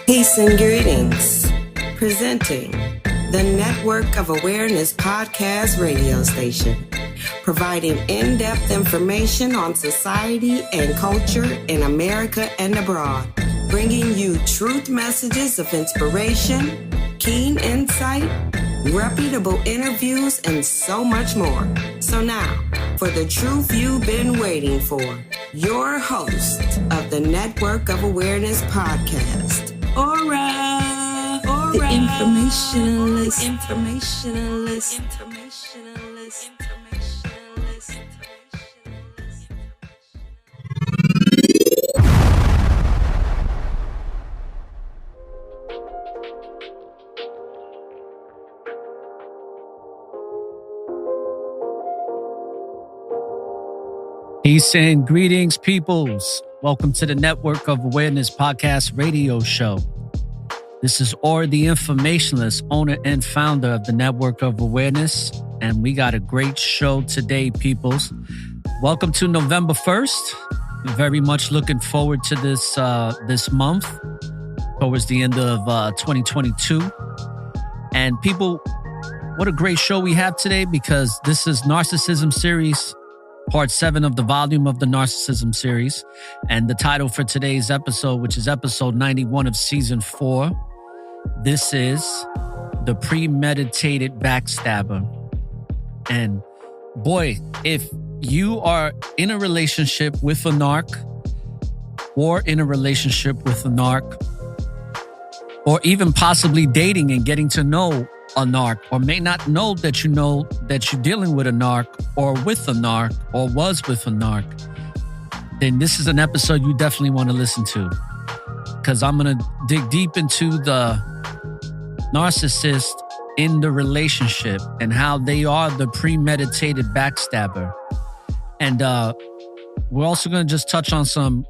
Peace and greetings. Presenting the Network of Awareness podcast radio station, providing in-depth information on society and culture in America and abroad, bringing you truth messages of inspiration, keen insight, reputable interviews, and so much more. So now, for the truth you've been waiting for, your host of the Network of Awareness podcast, Aura, the informationalist. Peace and greetings, peoples. Welcome to the Network of Awareness podcast radio show. This is Or the Informationalist, owner and founder of the Network of Awareness, and we got a great show today, peoples. Welcome to November 1st. Very much looking forward to this month, towards the end of 2022. And people, what a great show we have today, because this is Narcissism series, Part 7 of the volume of the Narcissism series. And the title for today's episode, which is episode 91 of season 4, this is The Premeditated Backstabber. And boy, if you are in a relationship with a narc, or in a relationship with a narc, or even possibly dating and getting to know a narc, or may not know that you're dealing with a narc, or with a narc, or was with a narc, then this is an episode you definitely want to listen to, because I'm going to dig deep into the narcissist in the relationship and how they are the premeditated backstabber. And we're also going to just touch on some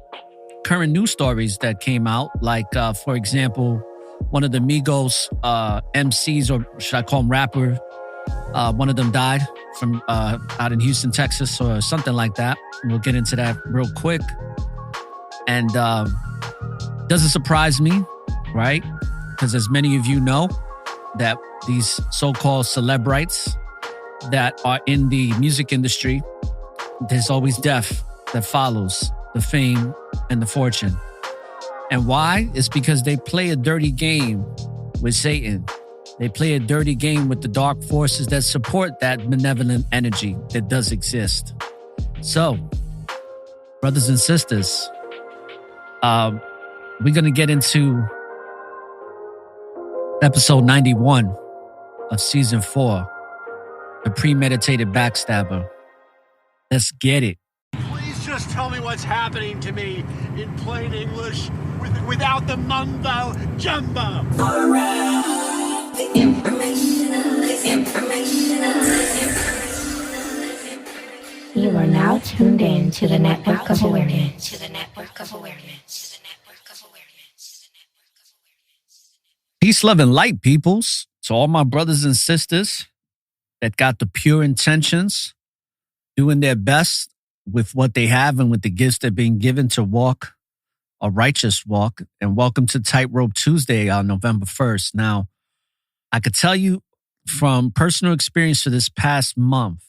current news stories that came out, like, for example, one of the Migos MCs, or should I call him rapper, one of them died from out in Houston, Texas, or something like that. We'll get into that real quick. And doesn't surprise me, right? Because as many of you know, that these so-called celebrities that are in the music industry, there's always death that follows the fame and the fortune. And why? It's because they play a dirty game with Satan. They play a dirty game with the dark forces that support that benevolent energy that does exist. So, brothers and sisters, we're going to get into episode 91 of season 4, The Premeditated Backstabber. Let's get it. Please just tell me what's happening to me in plain English without the mumbo jumbo. The informationalist. You are now tuned in to the Network of Awareness. Peace, love, and light, peoples. To all my brothers and sisters that got the pure intentions, doing their best with what they have and with the gifts they've been given to walk a righteous walk. And welcome to Tightrope Tuesday on November 1st. Now, I could tell you from personal experience for this past month,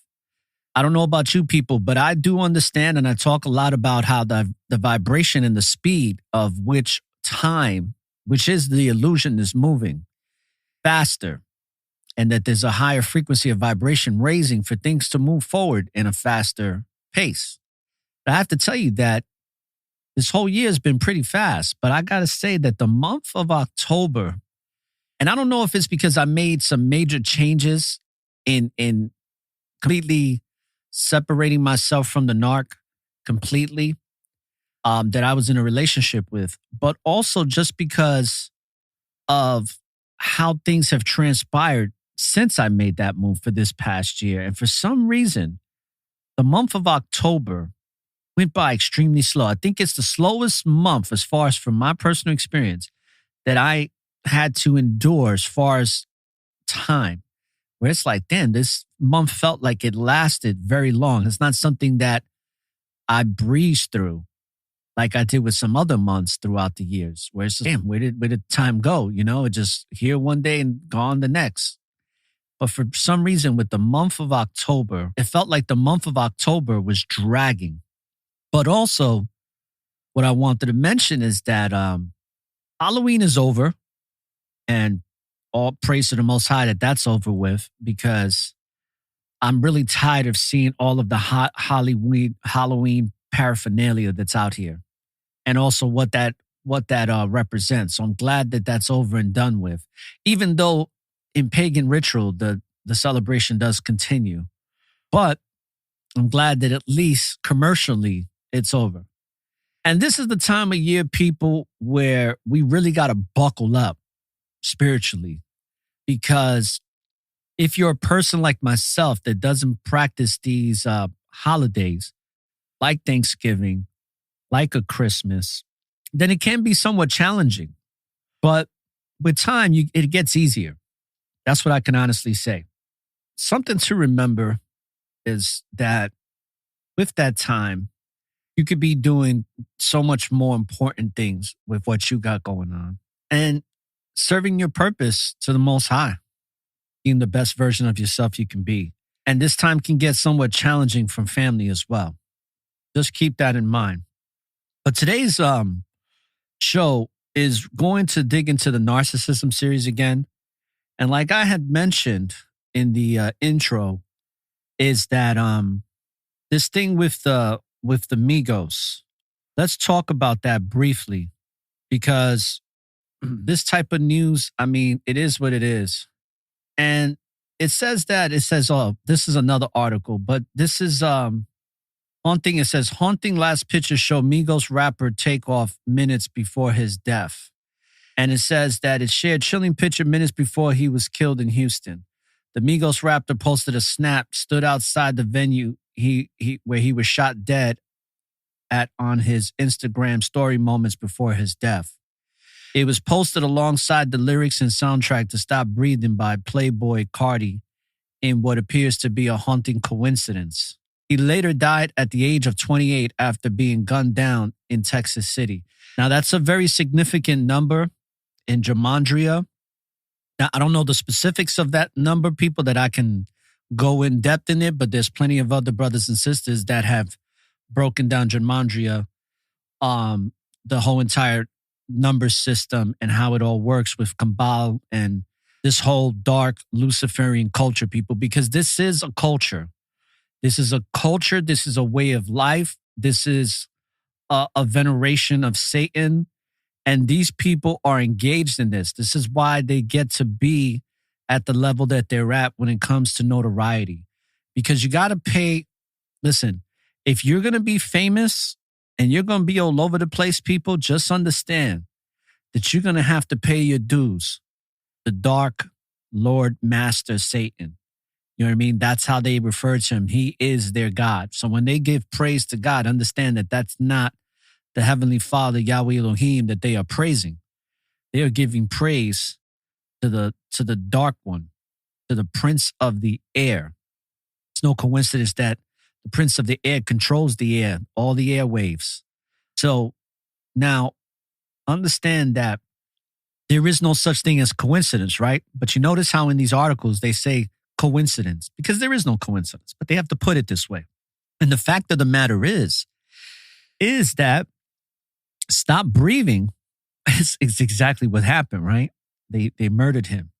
I don't know about you people, but I do understand, and I talk a lot about how the vibration and the speed of which time, which is the illusion, is moving faster, and that there's a higher frequency of vibration raising for things to move forward in a faster pace. But I have to tell you that this whole year has been pretty fast, but I got to say that the month of October, and I don't know if it's because I made some major changes in completely separating myself from the narc completely, that I was in a relationship with, but also just because of how things have transpired since I made that move for this past year. And for some reason, the month of October went by extremely slow. I think it's the slowest month, as far as from my personal experience, that I had to endure as far as time, where it's like, damn, this month felt like it lasted very long. It's not something that I breezed through. like I did with some other months throughout the years, where it's just, damn, where did time go? It just here one day and gone the next. But for some reason, with the month of October, it felt like the month of October was dragging. But also, what I wanted to mention is that Halloween is over, and all praise to the Most High that that's over with, because I'm really tired of seeing all of the hot Halloween paraphernalia that's out here, and also what that represents. So I'm glad that that's over and done with, even though in pagan ritual the celebration does continue. But I'm glad that at least commercially it's over. And this is the time of year, people, where we really got to buckle up spiritually, because if you're a person like myself that doesn't practice these holidays, like Thanksgiving, like a Christmas, then it can be somewhat challenging. But with time, it gets easier. That's what I can honestly say. Something to remember is that with that time, you could be doing so much more important things with what you got going on, and serving your purpose to the Most High, being the best version of yourself you can be. And this time can get somewhat challenging from family as well. Just keep that in mind. But today's show is going to dig into the narcissism series again. And like I had mentioned in the intro, is that this thing with the Migos. Let's talk about that briefly, because this type of news, I mean, it is what it is. And it says, oh, this is another article, but this is haunting. It says, haunting last pictures show Migos rapper take off minutes before his death. And it says that it shared chilling picture minutes before he was killed in Houston. The Migos rapper posted a snap, stood outside the venue where he was shot dead on his Instagram story moments before his death. It was posted alongside the lyrics and soundtrack to Stop Breathing by Playboi Carti in what appears to be a haunting coincidence. He later died at the age of 28 after being gunned down in Texas City. Now, that's a very significant number in Jamandria. Now, I don't know the specifics of that number, people, that I can go in depth in it, but there's plenty of other brothers and sisters that have broken down Jamandria, the whole entire number system and how it all works with Kabbalah and this whole dark Luciferian culture, people, because this is a culture. This is a culture. This is a way of life. This is a veneration of Satan. And these people are engaged in this. This is why they get to be at the level that they're at when it comes to notoriety. Because you got to pay. Listen, if you're going to be famous and you're going to be all over the place, people, just understand that you're going to have to pay your dues. The dark Lord Master Satan. You know what I mean? That's how they refer to him. He is their God. So when they give praise to God, understand that that's not the Heavenly Father, Yahweh Elohim, that they are praising. They are giving praise to the dark one, to the Prince of the Air. It's no coincidence that the Prince of the Air controls the air, all the airwaves. So now understand that there is no such thing as coincidence, right? But you notice how in these articles they say coincidence, because there is no coincidence, but they have to put it this way. And the fact of the matter is that Stop Breathing is exactly what happened, right? They murdered him.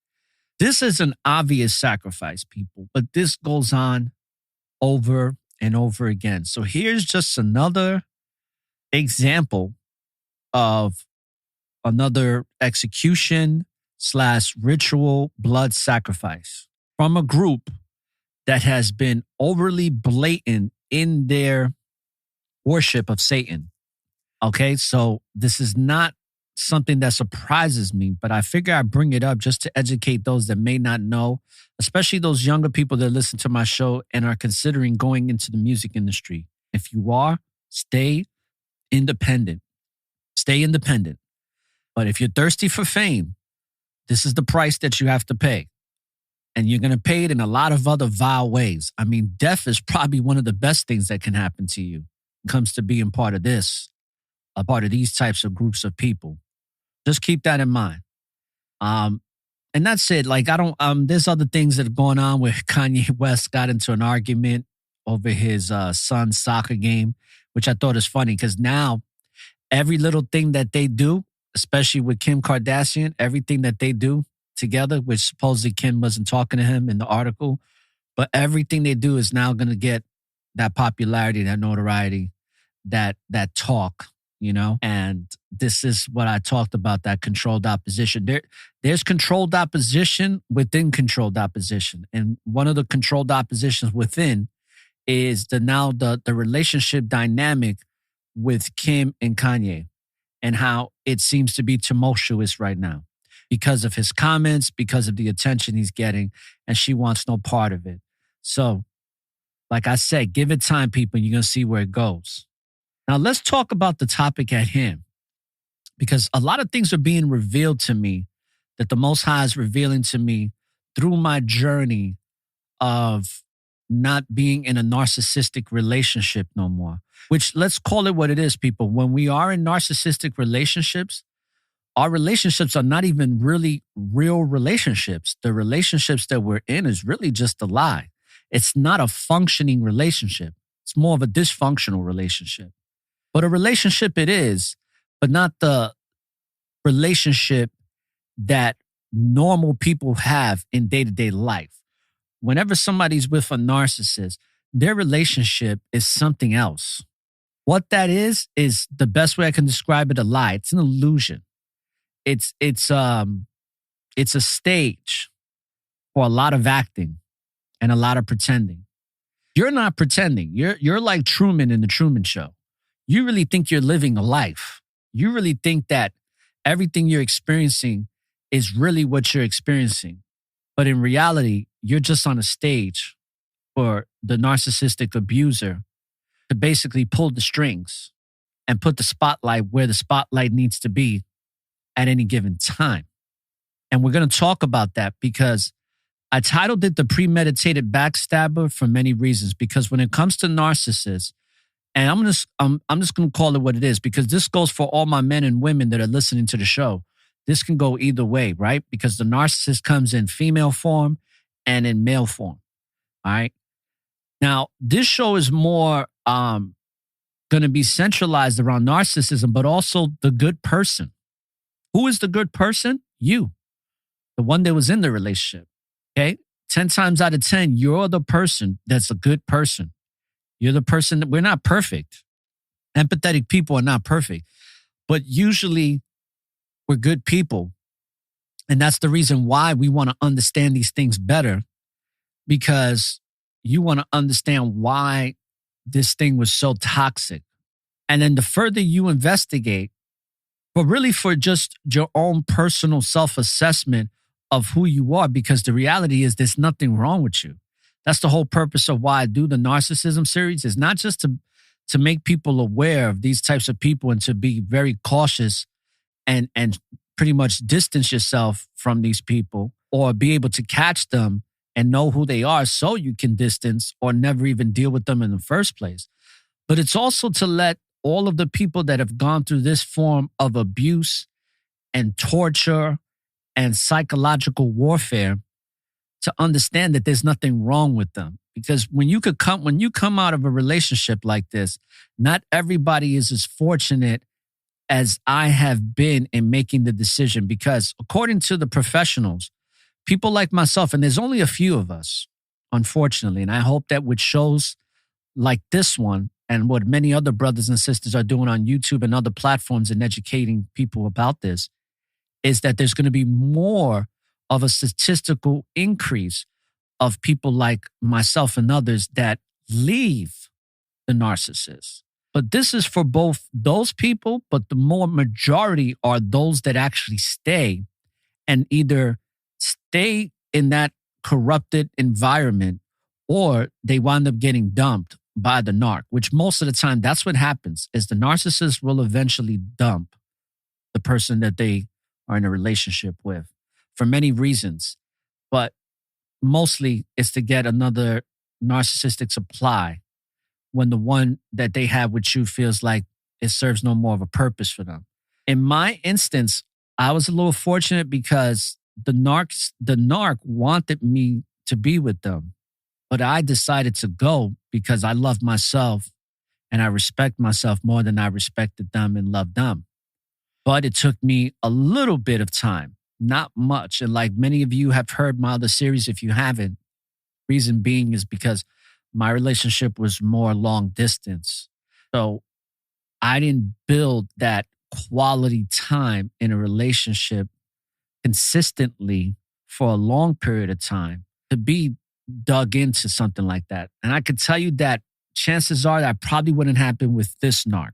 This is an obvious sacrifice, people, but this goes on over and over again. So here's just another example of another execution / ritual blood sacrifice from a group that has been overly blatant in their worship of Satan. Okay, so this is not something that surprises me, but I figure I bring it up just to educate those that may not know, especially those younger people that listen to my show and are considering going into the music industry. If you are, stay independent. Stay independent. But if you're thirsty for fame, this is the price that you have to pay. And you're going to pay it in a lot of other vile ways. I mean, death is probably one of the best things that can happen to you when it comes to being part of this. a part of these types of groups of people. Just keep that in mind. And that's it. Like, I don't, there's other things that are going on where Kanye West got into an argument over his son's soccer game, which I thought is funny because now every little thing that they do, especially with Kim Kardashian, everything that they do together, which supposedly Kim wasn't talking to him in the article, but everything they do is now going to get that popularity, that notoriety, that talk, you know? And this is what I talked about, that controlled opposition. There's controlled opposition within controlled opposition. And one of the controlled oppositions within is the relationship dynamic with Kim and Kanye and how it seems to be tumultuous right now because of his comments, because of the attention he's getting, and she wants no part of it. So, like I said, give it time, people, and you're going to see where it goes. Now, let's talk about the topic at hand, because a lot of things are being revealed to me that the Most High is revealing to me through my journey of not being in a narcissistic relationship no more, which, let's call it what it is, people. When we are in narcissistic relationships, our relationships are not even really real relationships. The relationships that we're in is really just a lie. It's not a functioning relationship. It's more of a dysfunctional relationship. But a relationship it is, but not the relationship that normal people have in day-to-day life. Whenever somebody's with a narcissist, their relationship is something else. What that is the best way I can describe it, a lie. It's an illusion. It's a stage for a lot of acting and a lot of pretending. You're not pretending. You're like Truman in the Truman Show. You really think you're living a life. You really think that everything you're experiencing is really what you're experiencing. But in reality, you're just on a stage for the narcissistic abuser to basically pull the strings and put the spotlight where the spotlight needs to be at any given time. And we're going to talk about that because I titled it The Premeditated Backstabber for many reasons. Because when it comes to narcissists, and I'm just going to call it what it is, because this goes for all my men and women that are listening to the show. This can go either way, right? Because the narcissist comes in female form and in male form, all right? Now, this show is more going to be centralized around narcissism, but also the good person. Who is the good person? You, the one that was in the relationship, okay? 10 times out of 10, you're the person that's a good person. You're the person that we're not perfect. Empathetic people are not perfect, but usually we're good people. And that's the reason why we want to understand these things better, because you want to understand why this thing was so toxic. And then the further you investigate, but really for just your own personal self-assessment of who you are, because the reality is there's nothing wrong with you. That's the whole purpose of why I do the narcissism series, is not just to make people aware of these types of people and to be very cautious and pretty much distance yourself from these people, or be able to catch them and know who they are so you can distance or never even deal with them in the first place. But it's also to let all of the people that have gone through this form of abuse and torture and psychological warfare to understand that there's nothing wrong with them. Because when you come out of a relationship like this, not everybody is as fortunate as I have been in making the decision. Because according to the professionals, people like myself, and there's only a few of us, unfortunately, and I hope that with shows like this one and what many other brothers and sisters are doing on YouTube and other platforms and educating people about this, is that there's going to be more of a statistical increase of people like myself and others that leave the narcissist. But this is for both those people, but the more majority are those that actually stay and either stay in that corrupted environment or they wind up getting dumped by the narc, which most of the time that's what happens, is the narcissist will eventually dump the person that they are in a relationship with for many reasons. But mostly it's to get another narcissistic supply when the one that they have with you feels like it serves no more of a purpose for them. In my instance, I was a little fortunate because the narc wanted me to be with them, but I decided to go because I love myself and I respect myself more than I respected them and loved them. But it took me a little bit of time, not much. And like many of you have heard my other series, if you haven't, reason being is because my relationship was more long distance. So I didn't build that quality time in a relationship consistently for a long period of time to be dug into something like that. And I could tell you that chances are that probably wouldn't happen with this narc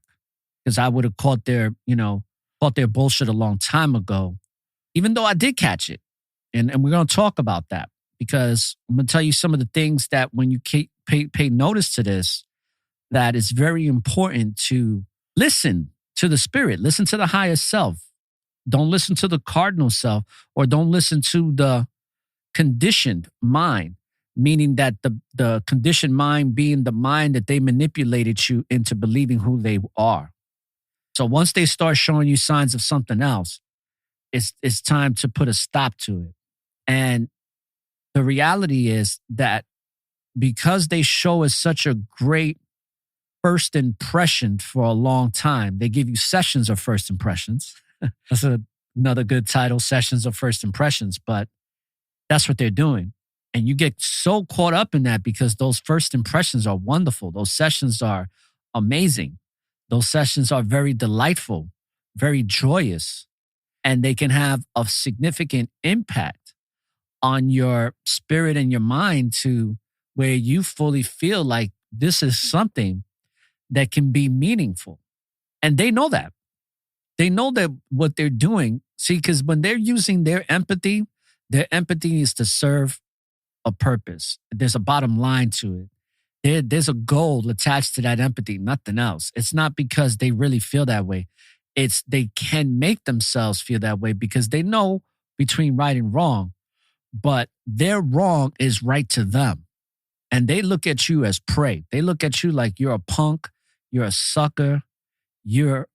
because I would have caught their bullshit a long time ago, even though I did catch it. And we're going to talk about that because I'm going to tell you some of the things that when you pay notice to this, that it's very important to listen to the spirit, listen to the higher self. Don't listen to the cardinal self or don't listen to the conditioned mind, meaning that the conditioned mind being the mind that they manipulated you into believing who they are. So once they start showing you signs of something else, it's time to put a stop to it. And the reality is that because they show us such a great first impression for a long time, they give you sessions of first impressions. That's another good title, Sessions of First Impressions, but that's what they're doing. And you get so caught up in that because those first impressions are wonderful. Those sessions are amazing. Those sessions are very delightful, very joyous, and they can have a significant impact on your spirit and your mind to where you fully feel like this is something that can be meaningful. And they know that. They know that what they're doing. See, because when they're using their empathy is to serve a purpose. There's a bottom line to it. There's a goal attached to that empathy, nothing else. It's not because they really feel that way. It's they can make themselves feel that way because they know between right and wrong, but their wrong is right to them. And they look at you as prey. They look at you like you're a punk, you're a sucker, you're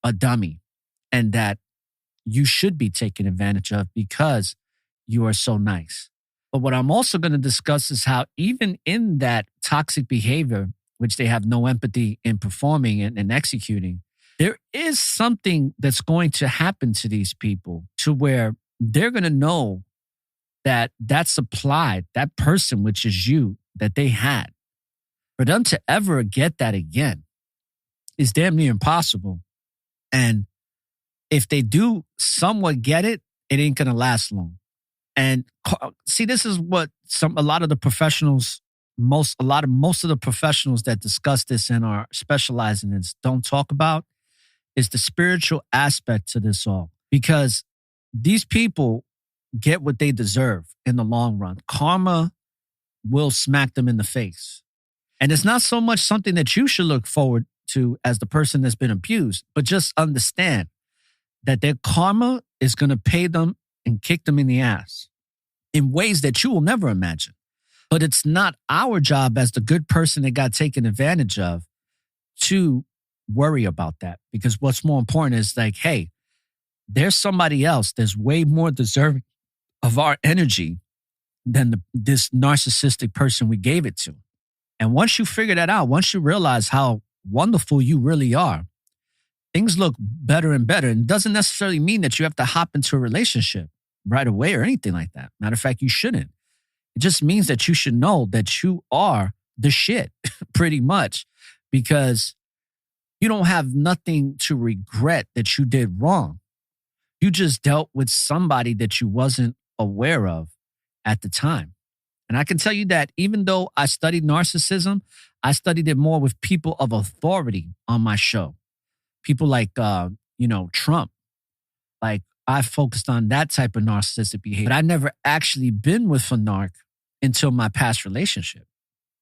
a dummy, and that you should be taken advantage of because you are so nice. But what I'm also going to discuss is how even in that toxic behavior, which they have no empathy in performing and executing, there is something that's going to happen to these people to where they're going to know that that supply, that person, which is you, that they had, for them to ever get that again is damn near impossible. And if they do somewhat get it, it ain't going to last long. And see, this is what most of the professionals that discuss this and are specializing in this don't talk about is the spiritual aspect to this all. Because these people get what they deserve in the long run. Karma will smack them in the face. And it's not so much something that you should look forward to as the person that's been abused, but just understand that their karma is going to pay them and kick them in the ass in ways that you will never imagine. But it's not our job as the good person that got taken advantage of to worry about that. Because what's more important is like, hey, there's somebody else that's way more deserving of our energy than this narcissistic person we gave it to. And once you figure that out, once you realize how wonderful you really are, things look better and better. And it doesn't necessarily mean that you have to hop into a relationship right away or anything like that. Matter of fact, you shouldn't. It just means that you should know that you are the shit, pretty much, because you don't have nothing to regret that you did wrong. You just dealt with somebody that you wasn't aware of at the time. And I can tell you that even though I studied narcissism, I studied it more with people of authority on my show. People like, Trump. Like, I focused on that type of narcissistic behavior. But I never actually been with a narc until my past relationship.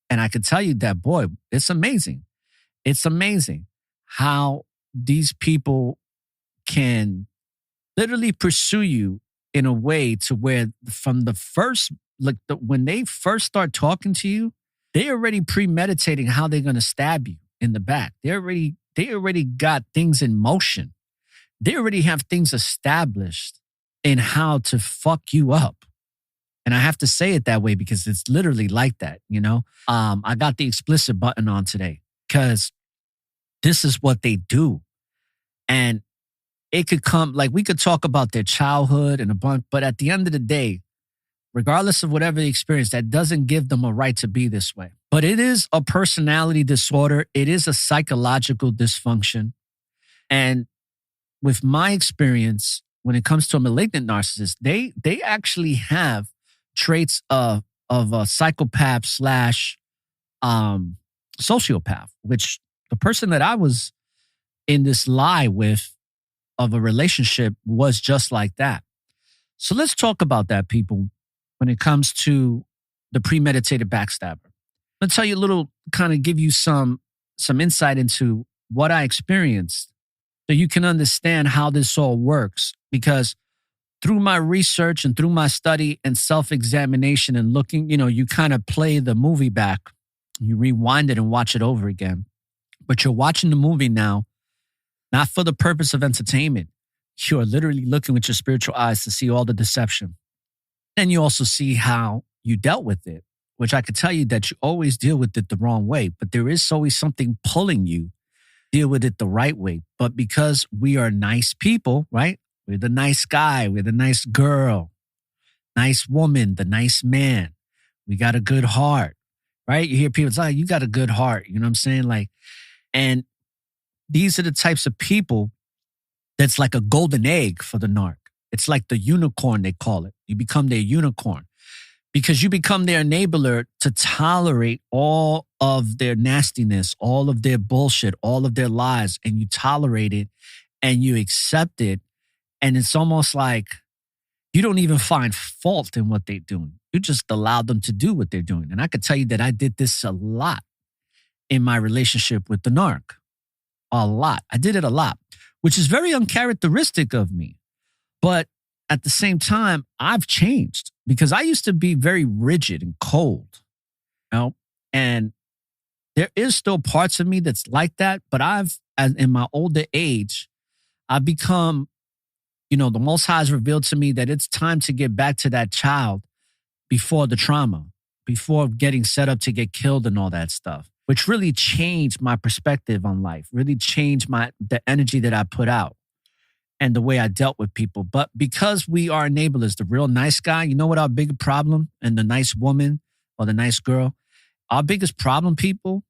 And I can tell you that, boy, it's amazing. It's amazing how these people can literally pursue you in a way to where from the first, when they first start talking to you, they're already premeditating how they're going to stab you in the back. They're already they already got things in motion. They already have things established in how to fuck you up. And I have to say it that way because it's literally like that, you know? I got the explicit button on today because this is what they do. And it could come, like we could talk about their childhood and a bunch, but at the end of the day, regardless of whatever they experience, that doesn't give them a right to be this way. But it is a personality disorder. It is a psychological dysfunction. And with my experience, when it comes to a malignant narcissist, they actually have traits of a psychopath slash sociopath, which the person that I was in this lie with of a relationship was just like that. So let's talk about that, people, when it comes to the premeditated backstabber. I'm going to tell you a little, kind of give you some insight into what I experienced so you can understand how this all works. Because through my research and through my study and self-examination and looking, you know, you kind of play the movie back. You rewind it and watch it over again. But you're watching the movie now, not for the purpose of entertainment. You're literally looking with your spiritual eyes to see all the deception. And you also see how you dealt with it, which I could tell you that you always deal with it the wrong way. But there is always something pulling you, deal with it the right way. But because we are nice people, right? We're the nice guy. We're the nice girl, nice woman, the nice man. We got a good heart, right? You hear people say, oh, you got a good heart. You know what I'm saying? Like, and these are the types of people that's like a golden egg for the narc. It's like the unicorn, they call it. You become their unicorn because you become their enabler to tolerate all of their nastiness, all of their bullshit, all of their lies, and you tolerate it and you accept it. And it's almost like you don't even find fault in what they're doing. You just allow them to do what they're doing. And I could tell you that I did this a lot in my relationship with the narc. A lot. I did it a lot, which is very uncharacteristic of me. But at the same time, I've changed because I used to be very rigid and cold, you know, and there is still parts of me that's like that. But in my older age, I've become, you know, the Most High has revealed to me that it's time to get back to that child before the trauma, before getting set up to get killed and all that stuff, which really changed my perspective on life, really changed the energy that I put out and the way I dealt with people. But because we are enablers, the real nice guy, you know what our big problem, and the nice woman or the nice girl, our biggest problem, people,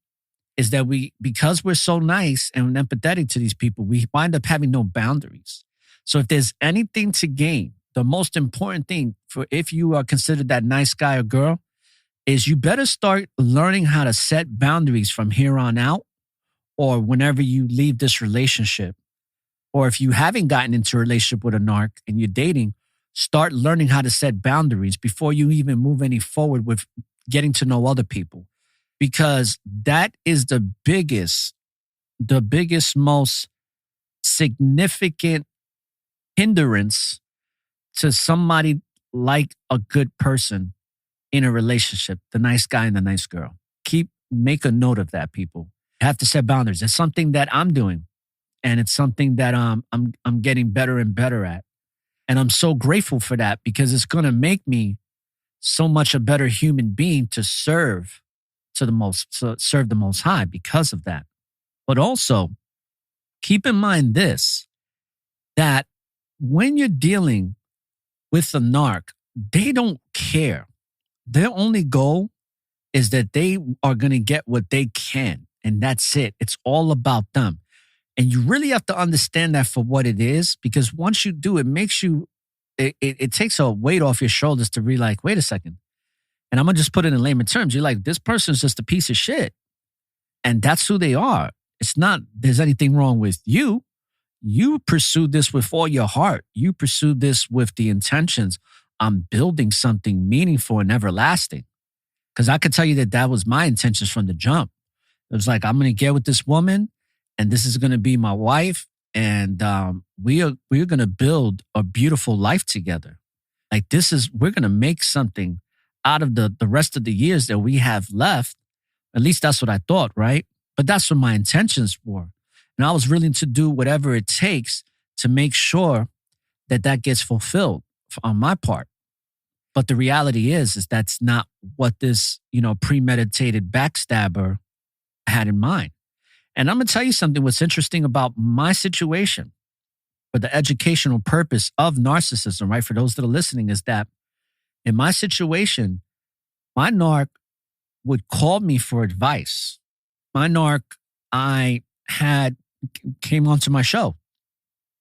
is that because we're so nice and empathetic to these people, we wind up having no boundaries. So if there's anything to gain, the most important thing for if you are considered that nice guy or girl is you better start learning how to set boundaries from here on out or whenever you leave this relationship. Or if you haven't gotten into a relationship with a narc and you're dating, start learning how to set boundaries before you even move any forward with getting to know other people. Because that is the biggest, most significant hindrance to somebody like a good person in a relationship, the nice guy and the nice girl. Make a note of that, people. You have to set boundaries. It's something that I'm doing. And it's something that I'm getting better and better at. And I'm so grateful for that because it's going to make me so much a better human being to serve the Most High because of that. But also, keep in mind this, that when you're dealing with a narc, they don't care. Their only goal is that they are going to get what they can. And that's it. It's all about them. And you really have to understand that for what it is, because once you do, it makes you, it takes a weight off your shoulders to be like, wait a second. And I'm going to just put it in layman terms. You're like, this person's just a piece of shit. And that's who they are. It's not, there's anything wrong with you. You pursued this with all your heart. You pursued this with the intentions. I'm building something meaningful and everlasting. Because I could tell you that was my intentions from the jump. It was like, I'm going to get with this woman. And this is going to be my wife. And we're going to build a beautiful life together. Like we're going to make something out of the rest of the years that we have left. At least that's what I thought, right? But that's what my intentions were. And I was willing to do whatever it takes to make sure that that gets fulfilled on my part. But the reality is that's not what this, premeditated backstabber had in mind. And I'm going to tell you something. What's interesting about my situation for the educational purpose of narcissism, right? For those that are listening, is that in my situation, my narc would call me for advice. My narc, came onto my show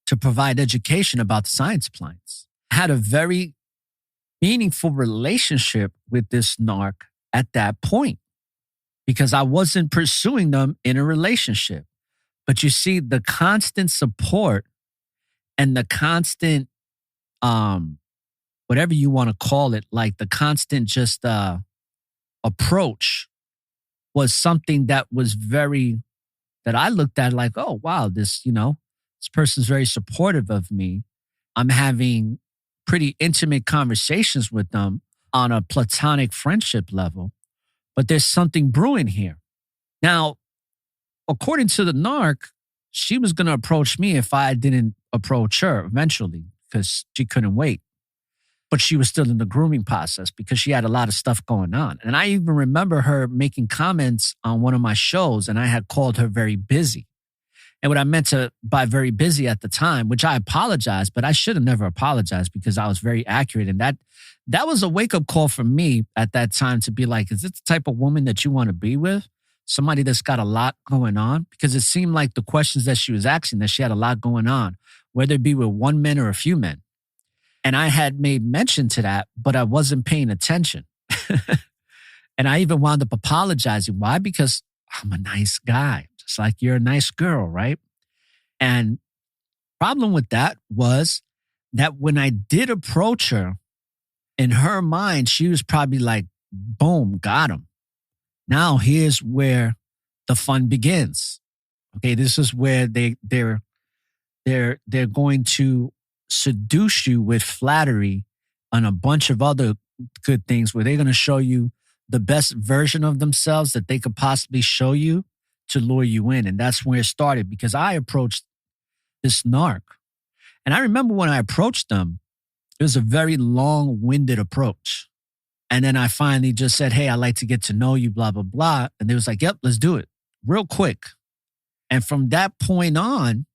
to provide education about the science appliance. I had a very meaningful relationship with this narc at that point because I wasn't pursuing them in a relationship. But you see, the constant support and the constant, whatever you want to call it, like the constant just approach was something that was that I looked at like, oh, wow, this person's very supportive of me. I'm having pretty intimate conversations with them on a platonic friendship level, but there's something brewing here. Now, according to the narc, she was going to approach me if I didn't approach her eventually because she couldn't wait. But she was still in the grooming process because she had a lot of stuff going on. And I even remember her making comments on one of my shows, and I had called her very busy. And what I meant by very busy at the time, which I apologized, but I should have never apologized because I was very accurate. And that was a wake-up call for me at that time to be like, is this the type of woman that you want to be with? Somebody that's got a lot going on? Because it seemed like the questions that she was asking, that she had a lot going on, whether it be with one man or a few men. And I had made mention to that, but I wasn't paying attention. And I even wound up apologizing. Why? Because I'm a nice guy, just like you're a nice girl, right? And problem with that was that when I did approach her, in her mind, she was probably like, boom, got him. Now here's where the fun begins. Okay, this is where they're going to seduce you with flattery and a bunch of other good things where they're going to show you the best version of themselves that they could possibly show you to lure you in. And that's where it started because I approached this narc. And I remember when I approached them, it was a very long-winded approach. And then I finally just said, hey, I'd like to get to know you, blah, blah, blah. And they was like, yep, let's do it real quick. And from that point on,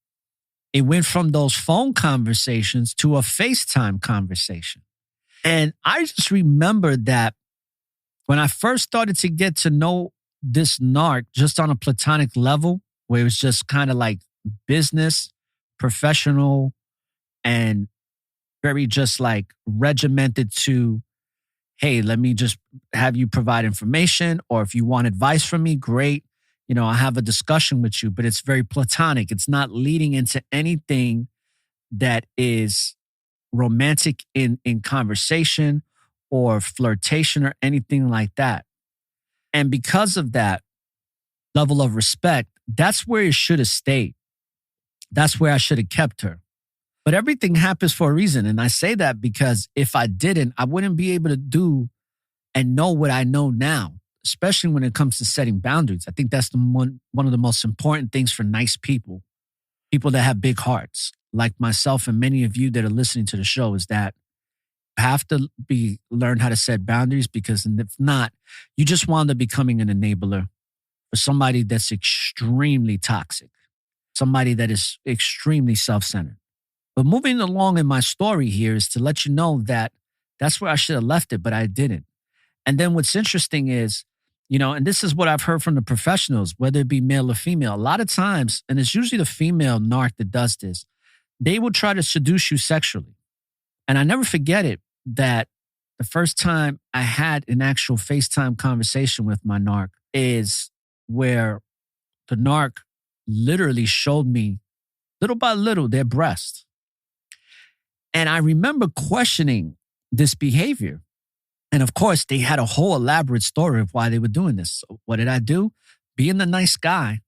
it went from those phone conversations to a FaceTime conversation. And I just remember that when I first started to get to know this narc just on a platonic level, where it was just kind of like business, professional, and very just like regimented to, hey, let me just have you provide information, or if you want advice from me, great. I'll have a discussion with you, but it's very platonic. It's not leading into anything that is romantic in conversation or flirtation or anything like that. And because of that level of respect, that's where it should have stayed. That's where I should have kept her. But everything happens for a reason. And I say that because if I didn't, I wouldn't be able to do and know what I know now, especially when it comes to setting boundaries. I think that's one of the most important things for nice people that have big hearts, like myself and many of you that are listening to the show, is that you have to learn how to set boundaries, because if not, you just wind up becoming an enabler for somebody that's extremely toxic, somebody that is extremely self-centered. But moving along in my story here is to let you know that that's where I should have left it, but I didn't. And then what's interesting is, and this is what I've heard from the professionals, whether it be male or female, a lot of times, and it's usually the female narc that does this, they will try to seduce you sexually. And I never forget it, that the first time I had an actual FaceTime conversation with my narc is where the narc literally showed me little by little their breast. And I remember questioning this behavior. And of course, they had a whole elaborate story of why they were doing this. So what did I do? Being the nice guy,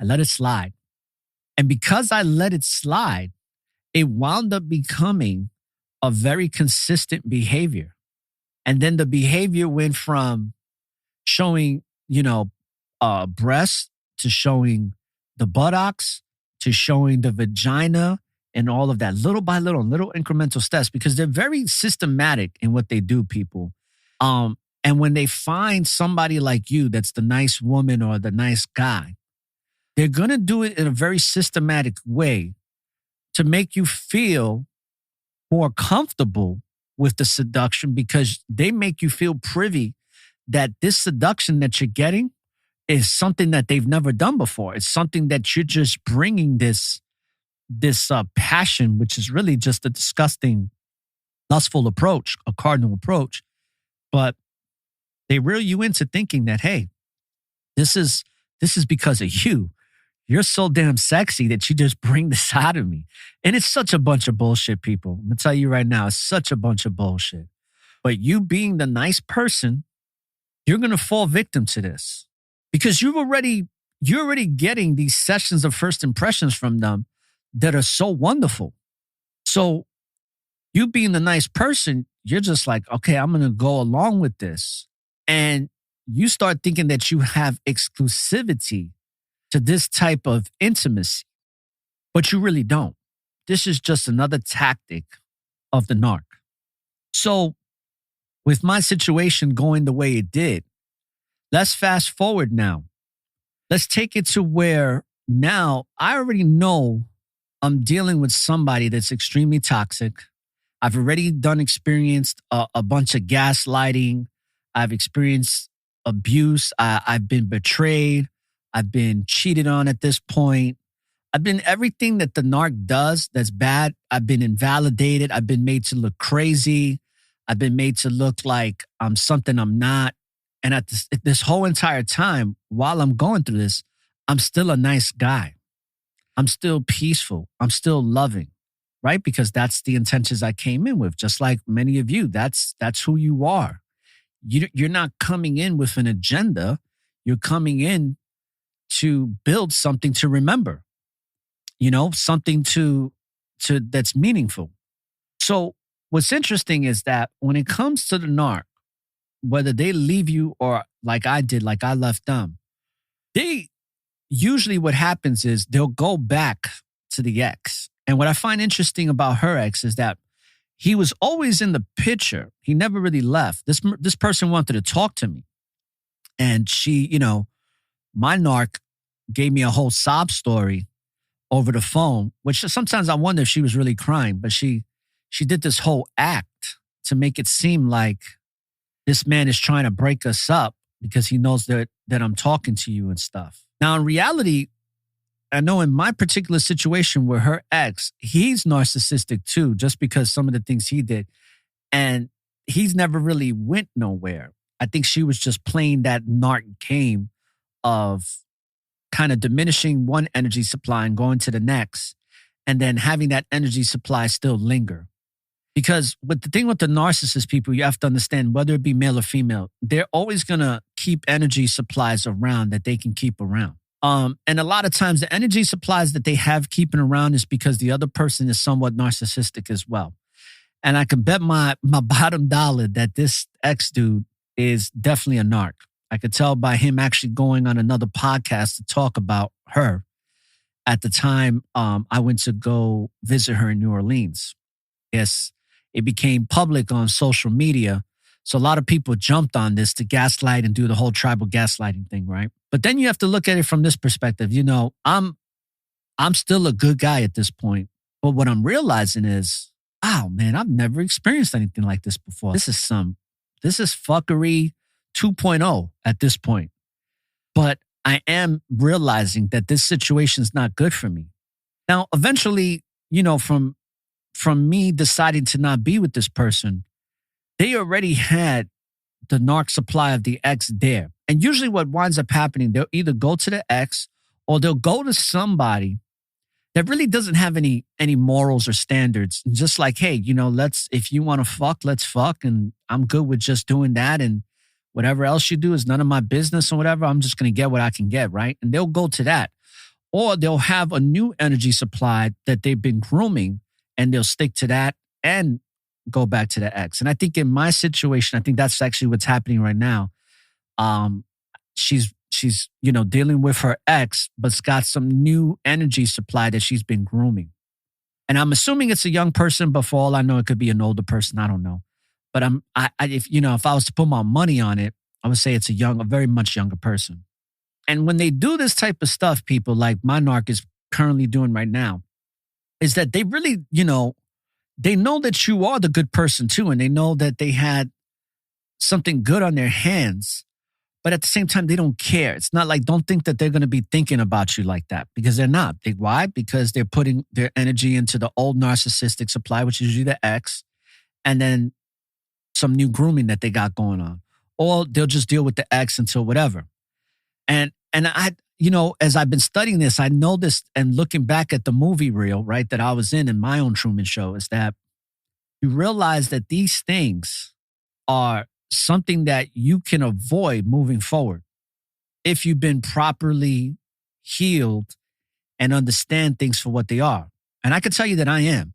I let it slide. And because I let it slide, it wound up becoming a very consistent behavior. And then the behavior went from showing, breasts to showing the buttocks to showing the vagina and all of that little by little, little incremental steps, because they're very systematic in what they do, people. And when they find somebody like you that's the nice woman or the nice guy, they're going to do it in a very systematic way to make you feel more comfortable with the seduction, because they make you feel privy that this seduction that you're getting is something that they've never done before. It's something that you're just bringing this passion, which is really just a disgusting, lustful approach, a cardinal approach. But they reel you into thinking that, hey, this is because of you. You're so damn sexy that you just bring this out of me. And it's such a bunch of bullshit, people. I'm going to tell you right now, it's such a bunch of bullshit. But you being the nice person, you're going to fall victim to this, because you're already getting these sessions of first impressions from them that are so wonderful. So you being the nice person, you're just like, okay, I'm going to go along with this. And you start thinking that you have exclusivity to this type of intimacy, but you really don't. This is just another tactic of the narc. So with my situation going the way it did, let's fast forward now. Let's take it to where now I already know I'm dealing with somebody that's extremely toxic. I've already experienced a bunch of gaslighting. I've experienced abuse. I've been betrayed. I've been cheated on at this point. I've been everything that the narc does that's bad. I've been invalidated. I've been made to look crazy. I've been made to look like I'm something I'm not. And at this whole entire time, while I'm going through this, I'm still a nice guy. I'm still peaceful. I'm still loving, right? Because that's the intentions I came in with. Just like many of you, that's who you are. You're not coming in with an agenda. You're coming in to build something to remember, something to that's meaningful. So what's interesting is that when it comes to the narc, whether they leave you or like I did, like I left them, they usually what happens is they'll go back to the ex. And what I find interesting about her ex is that he was always in the picture. He never really left. This person wanted to talk to me. And she, my narc gave me a whole sob story over the phone, which sometimes I wonder if she was really crying, but she did this whole act to make it seem like this man is trying to break us up because he knows that I'm talking to you and stuff. Now, in reality, I know in my particular situation where her ex, he's narcissistic too, just because some of the things he did. And he's never really went nowhere. I think she was just playing that narc game of kind of diminishing one energy supply and going to the next, and then having that energy supply still linger. Because with the thing with the narcissist people, you have to understand, whether it be male or female, they're always going to keep energy supplies around that they can keep around. And a lot of times the energy supplies that they have keeping around is because the other person is somewhat narcissistic as well. And I can bet my bottom dollar that this ex-dude is definitely a narc. I could tell by him actually going on another podcast to talk about her at the time I went to go visit her in New Orleans. Yes, it became public on social media. So a lot of people jumped on this to gaslight and do the whole tribal gaslighting thing, right? But then you have to look at it from this perspective. I'm still a good guy at this point. But what I'm realizing is, oh man, I've never experienced anything like this before. This is fuckery 2.0 at this point. But I am realizing that this situation is not good for me. Now, eventually, from me deciding to not be with this person, they already had the narc supply of the ex there. And usually what winds up happening, they'll either go to the ex or they'll go to somebody that really doesn't have any morals or standards. And just like, hey, if you want to fuck, let's fuck. And I'm good with just doing that. And whatever else you do is none of my business or whatever. I'm just going to get what I can get, right? And they'll go to that. Or they'll have a new energy supply that they've been grooming and they'll stick to that and go back to the ex. And I think in my situation, I think that's actually what's happening right now. She's she's, you know, dealing with her ex, but's got some new energy supply that she's been grooming. And I'm assuming it's a young person, but for all I know, it could be an older person. I don't know. But if I was to put my money on it, I would say it's a very much younger person. And when they do this type of stuff, people like my narc is currently doing right now, is that they really, you know, they know that you are the good person too. And they know that they had something good on their hands. But at the same time, they don't care. It's not like, don't think that they're going to be thinking about you like that, because they're not. Why? Because they're putting their energy into the old narcissistic supply, which is usually the ex, and then some new grooming that they got going on. Or they'll just deal with the ex until whatever. And I, you know, as I've been studying this, I know this, and looking back at the movie reel, right, that I was in my own Truman Show, is that you realize that these things are something that you can avoid moving forward if you've been properly healed and understand things for what they are. And I can tell you that I am.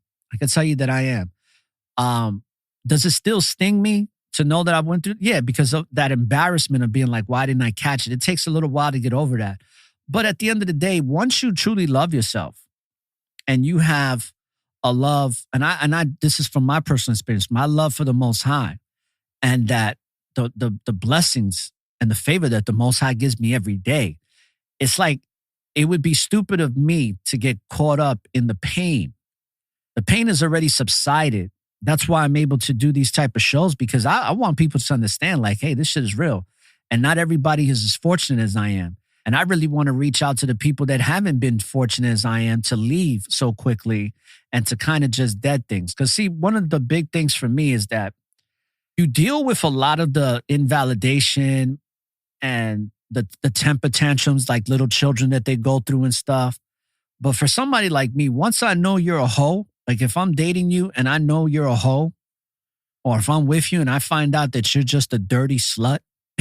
Does it still sting me to know that I went through? Yeah, because of that embarrassment of being like, why didn't I catch it? It takes a little while to get over that. But at the end of the day, once you truly love yourself and you have a love, and I this is from my personal experience, my love for the Most High, and that the blessings and the favor that the Most High gives me every day, it's like, it would be stupid of me to get caught up in the pain. The pain has already subsided. That's why I'm able to do these type of shows, because I want people to understand, like, hey, this shit is real. And not everybody is as fortunate as I am. And I really want to reach out to the people that haven't been fortunate as I am to leave so quickly and to kind of just dead things. Because see, one of the big things for me is that you deal with a lot of the invalidation and the temper tantrums like little children that they go through and stuff. But for somebody like me, once I know you're a hoe, like if I'm dating you and I know you're a hoe, or if I'm with you and I find out that you're just a dirty slut,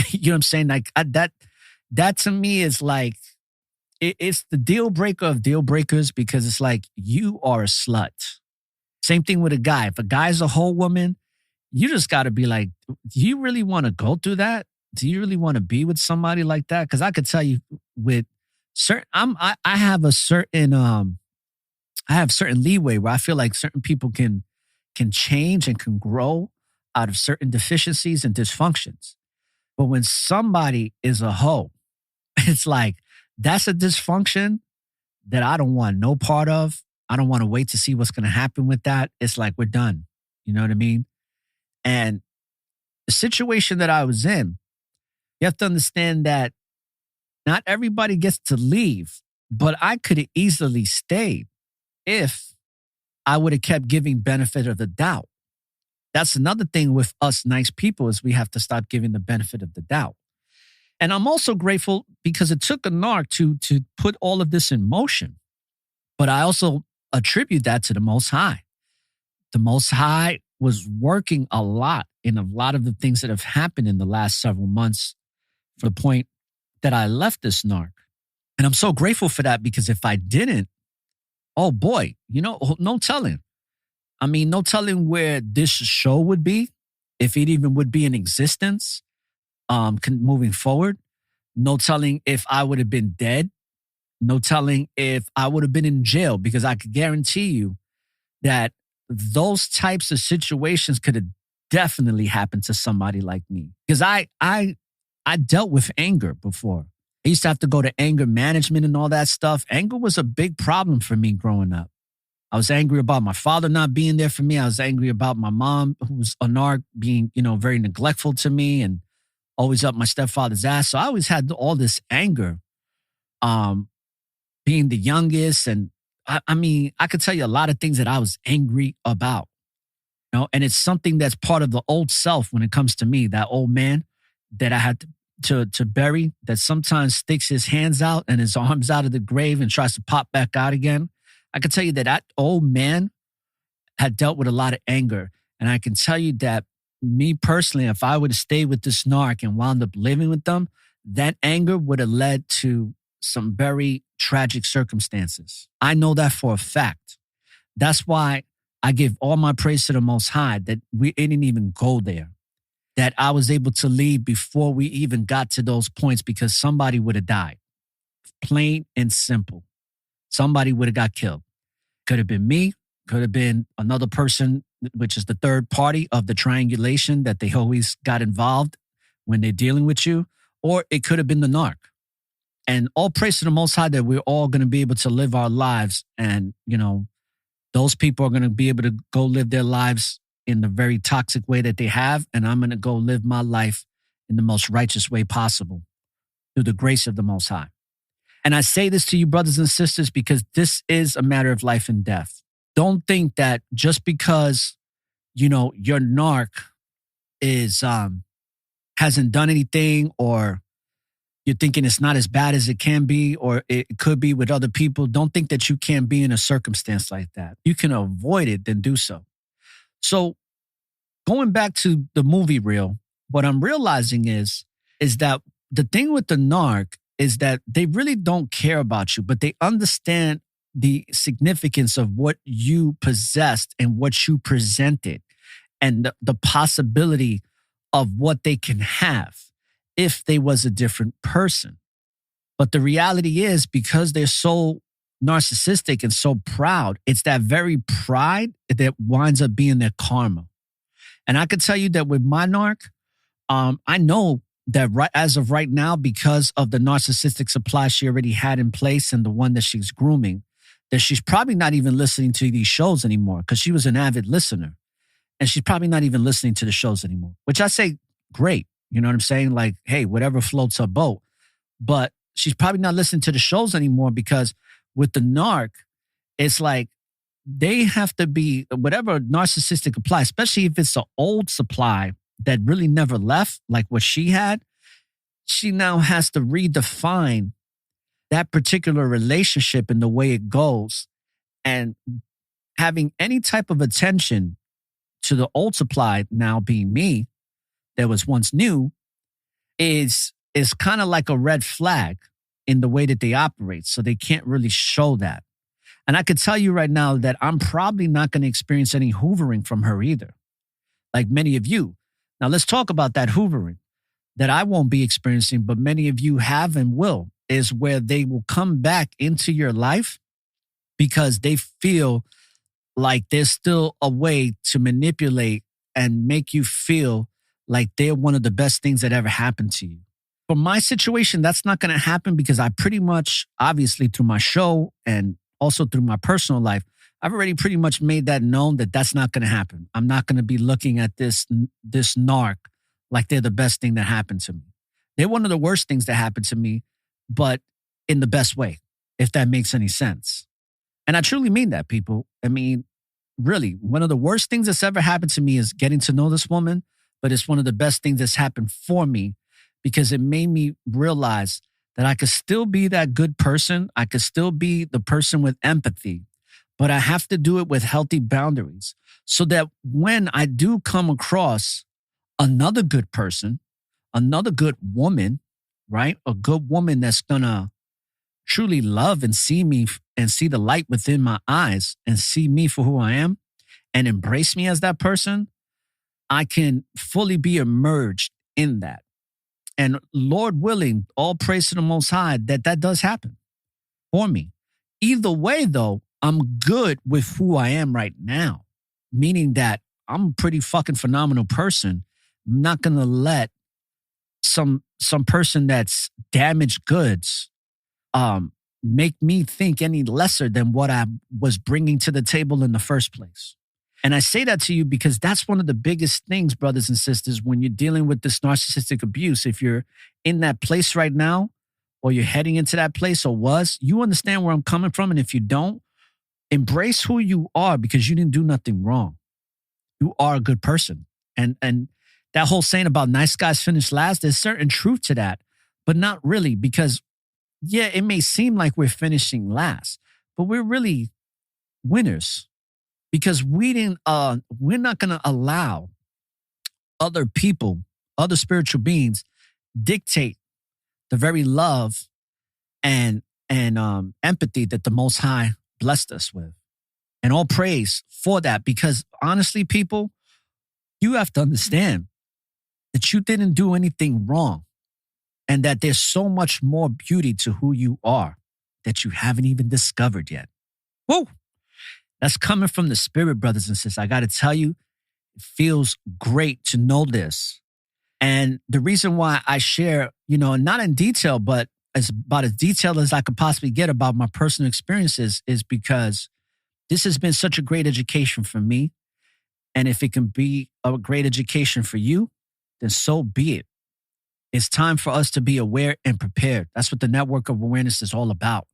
you know what I'm saying? Like that to me is like, it's the deal breaker of deal breakers, because it's like, you are a slut. Same thing with a guy. If a guy's a whole woman, you just got to be like, do you really want to go through that? Do you really want to be with somebody like that? Because I could tell you with certain, I have a certain, I have certain leeway where I feel like certain people can change and can grow out of certain deficiencies and dysfunctions. But when somebody is a hoe, it's like, that's a dysfunction that I don't want no part of. I don't want to wait to see what's going to happen with that. It's like, we're done. You know what I mean? And the situation that I was in, you have to understand that not everybody gets to leave, but I could have easily stayed if I would have kept giving benefit of the doubt. That's another thing with us nice people, is we have to stop giving the benefit of the doubt. And I'm also grateful because it took a narc to put all of this in motion. But I also attribute that to the Most High. The Most High was working a lot in a lot of the things that have happened in the last several months, for the point that I left this narc. And I'm so grateful for that, because if I didn't, oh boy, you know, no telling. I mean, no telling where this show would be, if it even would be in existence, moving forward. No telling if I would have been dead. No telling if I would have been in jail, because I could guarantee you that those types of situations could have definitely happened to somebody like me. Because I dealt with anger before. I used to have to go to anger management and all that stuff. Anger was a big problem for me growing up. I was angry about my father not being there for me. I was angry about my mom, who was a narc, being, you know, very neglectful to me and always up my stepfather's ass. So I always had all this anger, being the youngest. And I mean, I could tell you a lot of things that I was angry about, you know, and it's something that's part of the old self when it comes to me, that old man that I had to bury, that sometimes sticks his hands out and his arms out of the grave and tries to pop back out again. I can tell you that old man had dealt with a lot of anger. And I can tell you that me personally, if I would have stayed with this narc and wound up living with them, that anger would have led to some very tragic circumstances. I know that for a fact. That's why I give all my praise to the Most High that we didn't even go there. that I was able to leave before we even got to those points because somebody would have died. Plain and simple. Somebody would have got killed. Could have been me, could have been another person, which is the third party of the triangulation that they always got involved when they're dealing with you, or it could have been the narc. And all praise to the Most High that we're all going to be able to live our lives. And, those people are going to be able to go live their lives in the very toxic way that they have. And I'm going to go live my life in the most righteous way possible through the grace of the Most High. And I say this to you, brothers and sisters, because this is a matter of life and death. Don't think that just because, your narc is, hasn't done anything, or you're thinking it's not as bad as it can be, or it could be with other people. Don't think that you can't be in a circumstance like that. You can avoid it, then do so. So going back to the movie reel, what I'm realizing is that the thing with the narc is that they really don't care about you, but they understand the significance of what you possessed and what you presented, and the possibility of what they can have if they was a different person. But the reality is, because they're so narcissistic and so proud, it's that very pride that winds up being their karma. And I can tell you that with my narc, I know that as of right now, because of the narcissistic supply she already had in place and the one that she's grooming, that she's probably not even listening to these shows anymore, because she was an avid listener. And she's probably not even listening to the shows anymore, which I say, great. You know what I'm saying? Like, hey, whatever floats her boat. But she's probably not listening to the shows anymore, because with the narc, it's like they have to be whatever narcissistic supply, especially if it's an old supply that really never left, like what she had. She now has to redefine that particular relationship and the way it goes. And having any type of attention to the old supply, now being me, that was once new, is kind of like a red flag in the way that they operate. So they can't really show that. And I could tell you right now that I'm probably not going to experience any hoovering from her either, like many of you. Now let's talk about that hoovering that I won't be experiencing, but many of you have and will, is where they will come back into your life because they feel like there's still a way to manipulate and make you feel like they're one of the best things that ever happened to you. For my situation, that's not going to happen, because I pretty much, obviously through my show and also through my personal life, I've already pretty much made that known that that's not going to happen. I'm not going to be looking at this narc like they're the best thing that happened to me. They're one of the worst things that happened to me, but in the best way, if that makes any sense. And I truly mean that, people. I mean, really, one of the worst things that's ever happened to me is getting to know this woman, but it's one of the best things that's happened for me, because it made me realize that I could still be that good person. I could still be the person with empathy, but I have to do it with healthy boundaries, so that when I do come across another good person, another good woman, right? A good woman that's gonna truly love and see me and see the light within my eyes and see me for who I am and embrace me as that person, I can fully be immersed in that. And Lord willing, all praise to the Most High that does happen for me. Either way, though, I'm good with who I am right now, meaning that I'm a pretty fucking phenomenal person. I'm not going to let some person that's damaged goods make me think any lesser than what I was bringing to the table in the first place. And I say that to you because that's one of the biggest things, brothers and sisters, when you're dealing with this narcissistic abuse. If you're in that place right now, or you're heading into that place or was, you understand where I'm coming from. And if you don't, embrace who you are, because you didn't do nothing wrong. You are a good person. And that whole saying about nice guys finish last, there's certain truth to that, but not really, because yeah, it may seem like we're finishing last, but we're really winners, because we're not going to allow other people, other spiritual beings, dictate the very love and empathy that the Most High blessed us with. And all praise for that, because honestly, people, you have to understand that you didn't do anything wrong and that there's so much more beauty to who you are that you haven't even discovered yet. Whoa! That's coming from the spirit, brothers and sisters. I got to tell you, it feels great to know this. And the reason why I share, not in detail, but about as detailed as I could possibly get about my personal experiences is because this has been such a great education for me. And if it can be a great education for you, then so be it. It's time for us to be aware and prepared. That's what the network of awareness is all about.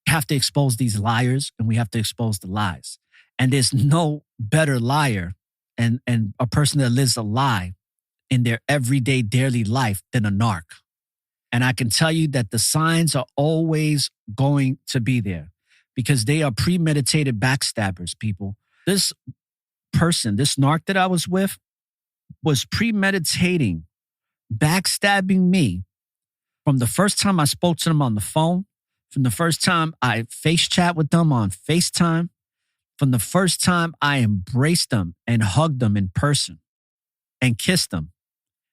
We have to expose these liars and we have to expose the lies. And there's no better liar and a person that lives a lie in their everyday daily life than a narc. And I can tell you that the signs are always going to be there because they are premeditated backstabbers, people. This person, this narc that I was with, was premeditating, backstabbing me from the first time I spoke to them on the phone, from the first time I face chat with them on FaceTime, from the first time I embraced them and hugged them in person and kissed them,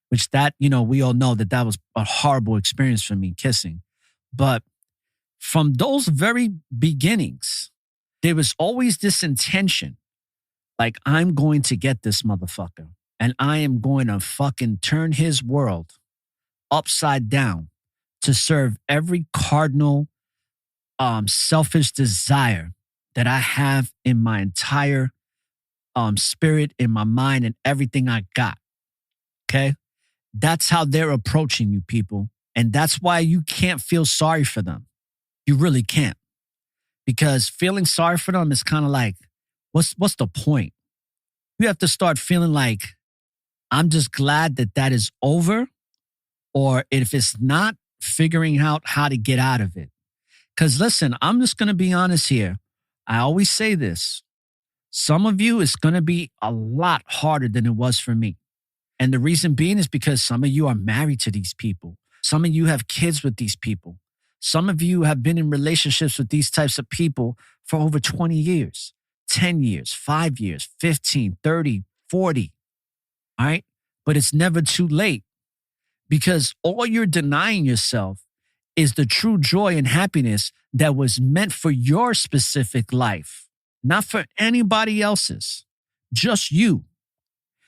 which that, we all know that was a horrible experience for me, kissing. But from those very beginnings, there was always this intention, like, I'm going to get this motherfucker and I am going to fucking turn his world upside down to serve every cardinal selfish desire that I have in my entire spirit, in my mind, and everything I got. Okay? That's how they're approaching you, people. And that's why you can't feel sorry for them. You really can't. Because feeling sorry for them is kind of like, what's the point? You have to start feeling like, I'm just glad that is over. Or if it's not, figuring out how to get out of it. Because listen, I'm just going to be honest here. I always say this. Some of you, it's going to be a lot harder than it was for me. And the reason being is because some of you are married to these people. Some of you have kids with these people. Some of you have been in relationships with these types of people for over 20 years, 10 years, 5 years, 15, 30, 40. All right? But it's never too late because all you're denying yourself is the true joy and happiness that was meant for your specific life, not for anybody else's, just you.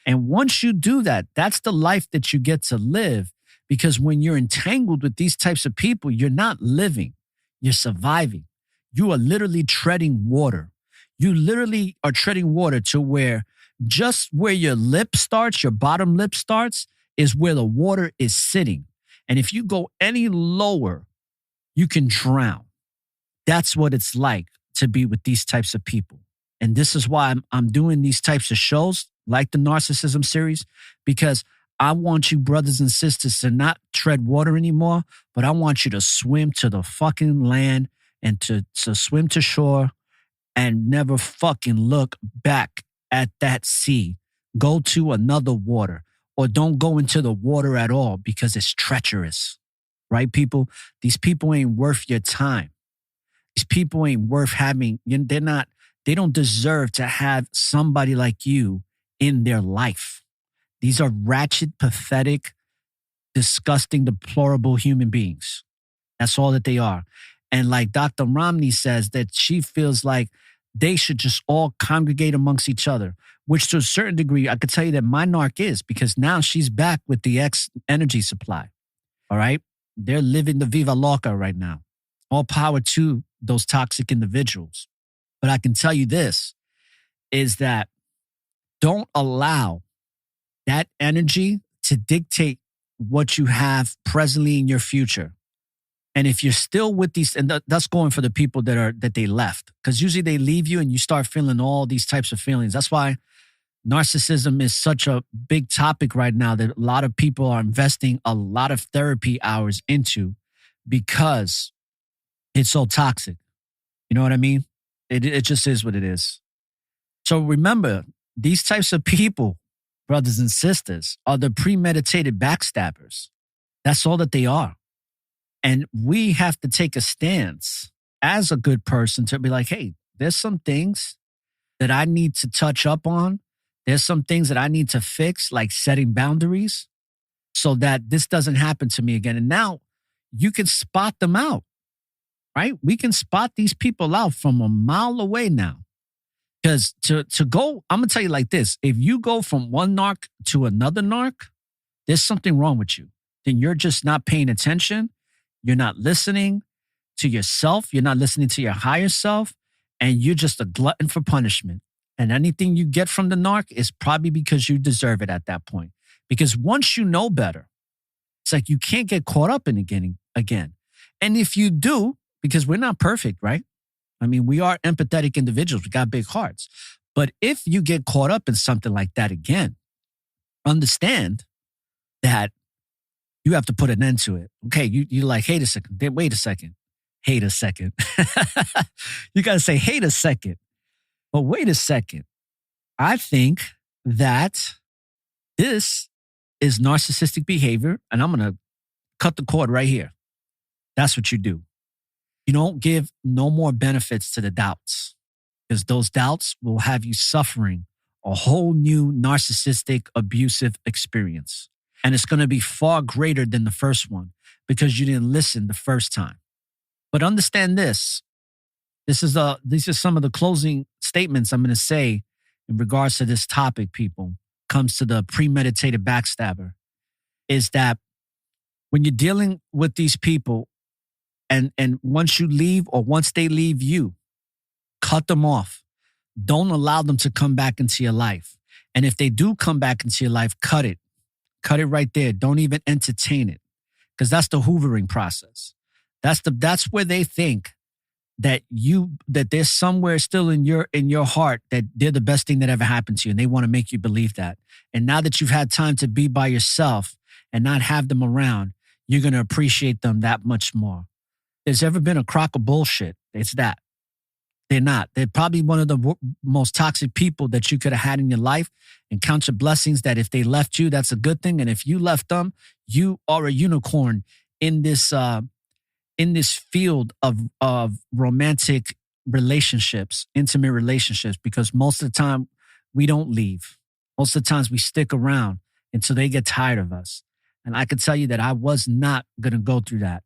And once you do that, that's the life that you get to live. Because when you're entangled with these types of people, you're not living, you're surviving. You are literally treading water. You literally are treading water to where just where your lip starts, your bottom lip starts, is where the water is sitting. And if you go any lower, you can drown. That's what it's like to be with these types of people. And this is why I'm doing these types of shows like the Narcissism series, because I want you brothers and sisters to not tread water anymore, but I want you to swim to the fucking land and to swim to shore and never fucking look back at that sea. Go to another water or don't go into the water at all because it's treacherous, right, people? These people ain't worth your time. These people ain't worth having, they don't deserve to have somebody like you in their life. These are ratchet, pathetic, disgusting, deplorable human beings. That's all that they are. And like Dr. Romney says, that she feels like they should just all congregate amongst each other, which to a certain degree, I could tell you that my narc is, because now she's back with the X energy supply. All right? They're living the Viva Loca right now. All power to those toxic individuals. But I can tell you this, is that don't allow that energy to dictate what you have presently in your future. And if you're still with these, and that's going for the people that they left, because usually they leave you and you start feeling all these types of feelings. That's why narcissism is such a big topic right now that a lot of people are investing a lot of therapy hours into, because it's so toxic. You know what I mean? It just is what it is. So remember, these types of people, brothers and sisters, are the premeditated backstabbers. That's all that they are. And we have to take a stance as a good person to be like, hey, there's some things that I need to touch up on. There's some things that I need to fix, like setting boundaries. so that this doesn't happen to me again. And now you can spot them out, right? We can spot these people out from a mile away now. Because to go, I'm going to tell you like this. If you go from one narc to another narc, there's something wrong with you. Then you're just not paying attention. You're not listening to yourself. You're not listening to your higher self. And you're just a glutton for punishment. And anything you get from the narc is probably because you deserve it at that point. Because once you know better, it's like you can't get caught up in it again. And if you do, because we're not perfect, right? I mean, we are empathetic individuals. We got big hearts. But if you get caught up in something like that again, understand that you have to put an end to it. Okay, you're like, wait a second. Hate a second. You got to say, hate a second. But wait a second. I think that this is narcissistic behavior, and I'm going to cut the cord right here. That's what you do. You don't give no more benefits to the doubts, because those doubts will have you suffering a whole new narcissistic abusive experience. And it's going to be far greater than the first one because you didn't listen the first time. But understand this. These are some of the closing statements I'm going to say in regards to this topic, people. Comes to the premeditated backstabber, is that when you're dealing with these people, and once you leave or once they leave you, cut them off. Don't allow them to come back into your life. And if they do come back into your life, cut it. Cut it right there. Don't even entertain it, because that's the hoovering process. That's where they think that there's somewhere still in your heart that they're the best thing that ever happened to you, and they want to make you believe that. And now that you've had time to be by yourself and not have them around, you're going to appreciate them that much more. There's ever been a crock of bullshit, it's that. They're not. They're probably one of the most toxic people that you could have had in your life, and count your blessings that if they left you, that's a good thing. And if you left them, you are a unicorn in this field of romantic relationships, intimate relationships, because most of the time we don't leave. Most of the times we stick around until they get tired of us. And I can tell you that I was not going to go through that.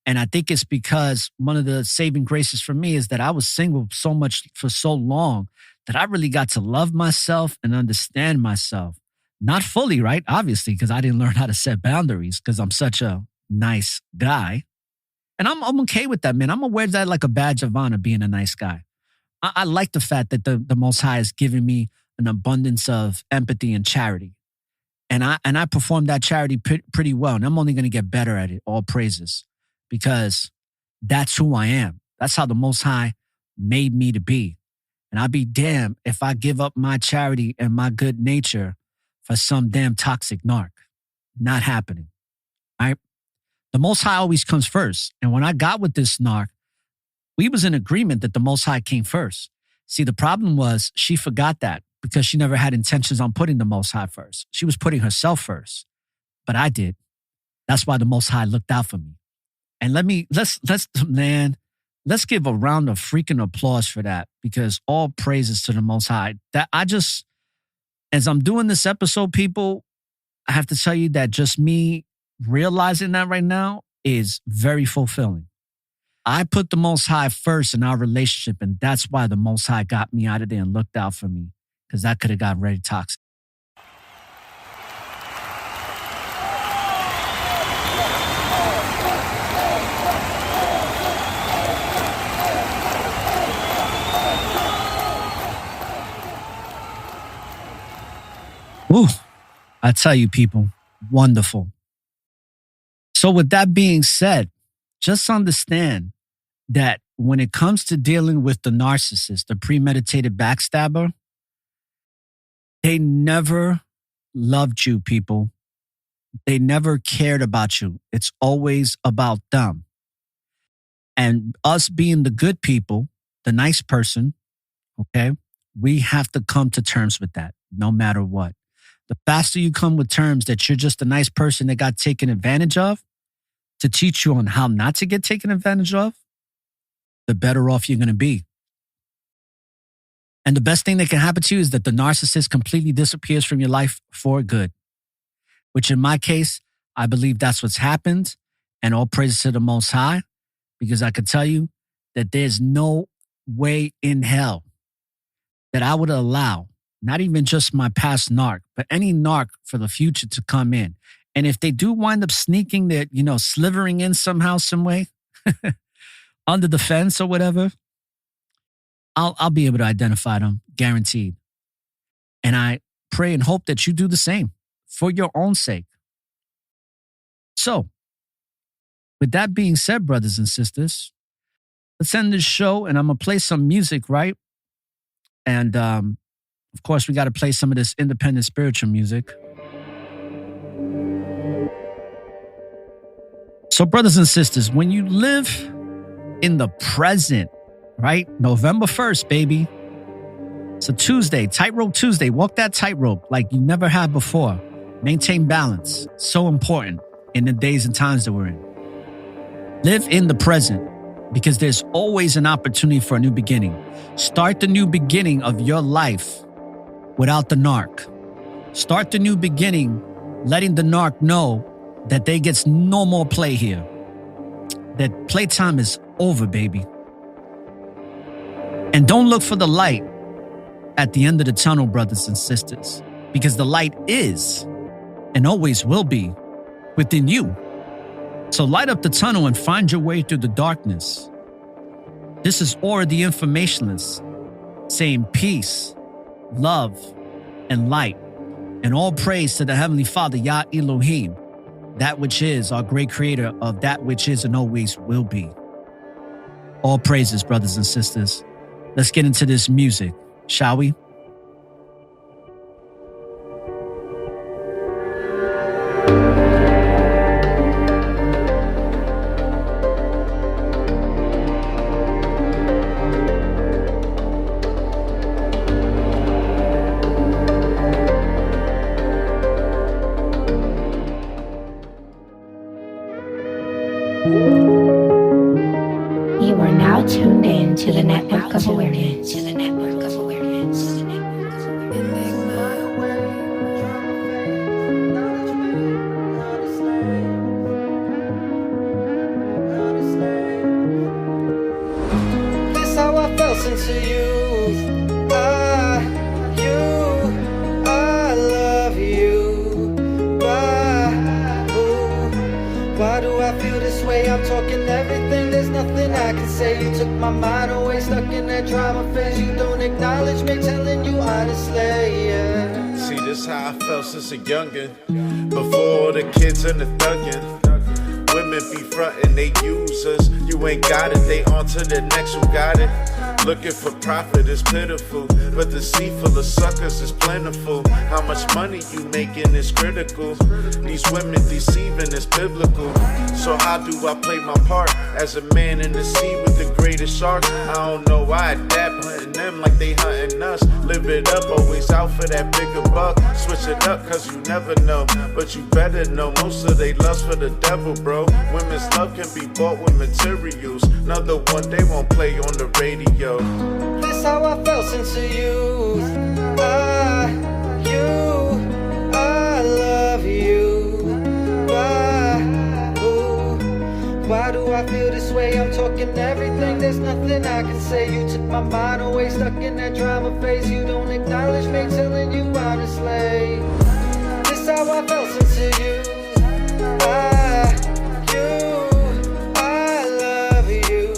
And I think it's because one of the saving graces for me is that I was single for so long that I really got to love myself and understand myself. Not fully, right? Obviously, because I didn't learn how to set boundaries because I'm such a nice guy. And I'm okay with that, man. I'm aware of that like a badge of honor, being a nice guy. I like the fact that the Most High has given me an abundance of empathy and charity. And I perform that charity pretty well. And I'm only going to get better at it, all praises. Because that's who I am. That's how the Most High made me to be. And I'd be damned if I give up my charity and my good nature for some damn toxic narc. Not happening. Right? The Most High always comes first. And when I got with this narc, we was in agreement that the Most High came first. See, the problem was she forgot that because she never had intentions on putting the Most High first. She was putting herself first. But I did. That's why the Most High looked out for me. And let's give a round of freaking applause for that, because all praises to the Most High. That as I'm doing this episode, people, I have to tell you that just me realizing that right now is very fulfilling. I put the Most High first in our relationship, and that's why the Most High got me out of there and looked out for me, because that could have got very toxic. Ooh, I tell you, people, wonderful. So with that being said, just understand that when it comes to dealing with the narcissist, the premeditated backstabber, they never loved you, people. They never cared about you. It's always about them. And us being the good people, the nice person, okay, we have to come to terms with that no matter what. The faster you come with terms that you're just a nice person that got taken advantage of, to teach you on how not to get taken advantage of, the better off you're going to be. And the best thing that can happen to you is that the narcissist completely disappears from your life for good, which in my case, I believe that's what's happened, and all praise to the Most High, because I could tell you that there's no way in hell that I would allow, not even just my past narc, but any narc for the future to come in. And if they do wind up sneaking their, slithering in somehow, some way, under the fence or whatever, I'll be able to identify them, guaranteed. And I pray and hope that you do the same for your own sake. So, with that being said, brothers and sisters, let's end this show, and I'm going to play some music, right? And, of course, we got to play some of this independent spiritual music. So, brothers and sisters, when you live in the present, right? November 1st, baby. It's a Tuesday, tightrope Tuesday. Walk that tightrope like you never had before. Maintain balance. So important in the days and times that we're in. Live in the present, because there's always an opportunity for a new beginning. Start the new beginning of your life without the narc. Start the new beginning letting the narc know that they gets no more play here. That playtime is over, baby. And don't look for the light at the end of the tunnel, brothers and sisters, because the light is and always will be within you. So light up the tunnel and find your way through the darkness. This is Aura the Informationalist, saying peace, love, and light, and all praise to the Heavenly Father, Yah Elohim, that which is our great creator of that which is and always will be. All praises, brothers and sisters. Let's get into this music, shall we? You are now tuned in to the network of awareness. This how I felt since you. I love you. Why do I feel this way? I'm talking everything, there's nothing I can say. You took my mind away, stuck in that drama phase. You don't acknowledge me, telling you honestly, yeah. See, this how I felt since a youngin'. Before the kids and the thuggin'. Women be frontin', they use us. You ain't got it, they on to the next who got it. Looking for profit is pitiful, but the sea full of suckers is plentiful. How much money you making is critical. These women deceiving is biblical. So how do I play my part as a man in the sea with the greatest sharks? I don't know why I adapt, hunting them like they hunting us. Live it up, always out for that bigger buck. Switch it up, cause you never know, but you better know most of they lust for the devil, bro. Women's love can be bought with materials. Another one they won't play on the radio. This how I felt since you. I love you. Why do I feel this way? I'm talking everything, there's nothing I can say. You took my mind away, stuck in that drama phase. You don't acknowledge me, telling you honestly. This how I felt since you. I love you.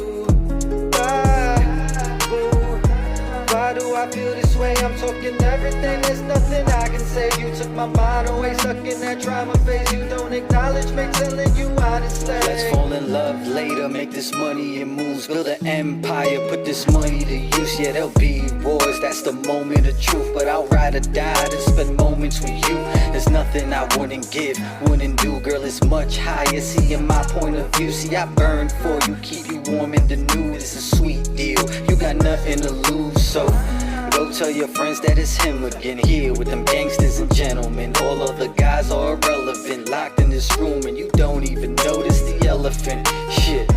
Why do I feel this way? I'm talking everything, there's nothing I can say. You took my mind away, stuck in that drama phase. You don't acknowledge me, telling you honestly. Let's fall in love later, make this money and moves, build an empire, put this money to use. Yeah, there'll be wars, that's the moment of truth, but I'll ride or die to spend moments with you. There's nothing I wouldn't give, wouldn't do, girl, it's much higher. See, in my point of view, see, I burn for you, keep you warm in the new, it's a sweet deal. You got nothing to lose, so go tell your friends that it's him again, here with them gangsters and gentlemen. All other guys are irrelevant, locked in this room, and you don't even notice the elephant. Shit,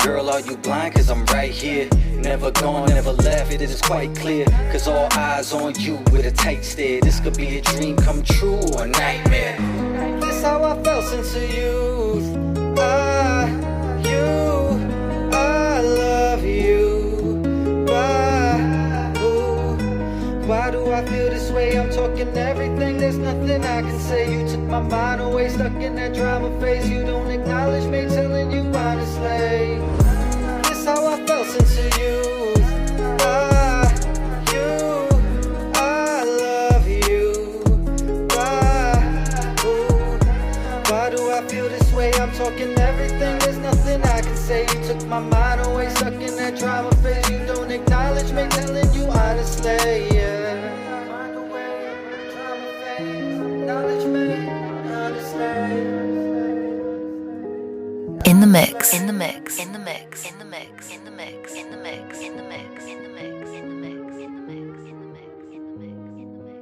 Girl, are you blind? Cause I'm right here. Never gone, never left, it is quite clear. Cause all eyes on you with a tight stare. This could be a dream come true or a nightmare. This how I felt since the youth. I love you. Why do I feel this way? I'm talking everything, there's nothing I can say. You took my mind away, stuck in that drama phase. You don't acknowledge me, telling you honestly. This how I felt since the youth. I love you. Why do I feel this way? I'm talking everything, there's nothing I can say. You took my mind away, stuck in that drama phase. You don't acknowledge me, telling you honestly, yeah. Mind away, drama phase. Acknowledge me, honestly. In the mix, in the mix, in the mix, in the mix, in the mix, in the mix, in the mix, in the mix, in the mix, in the mix, in the mix, in the mix, in the mix, in the mix.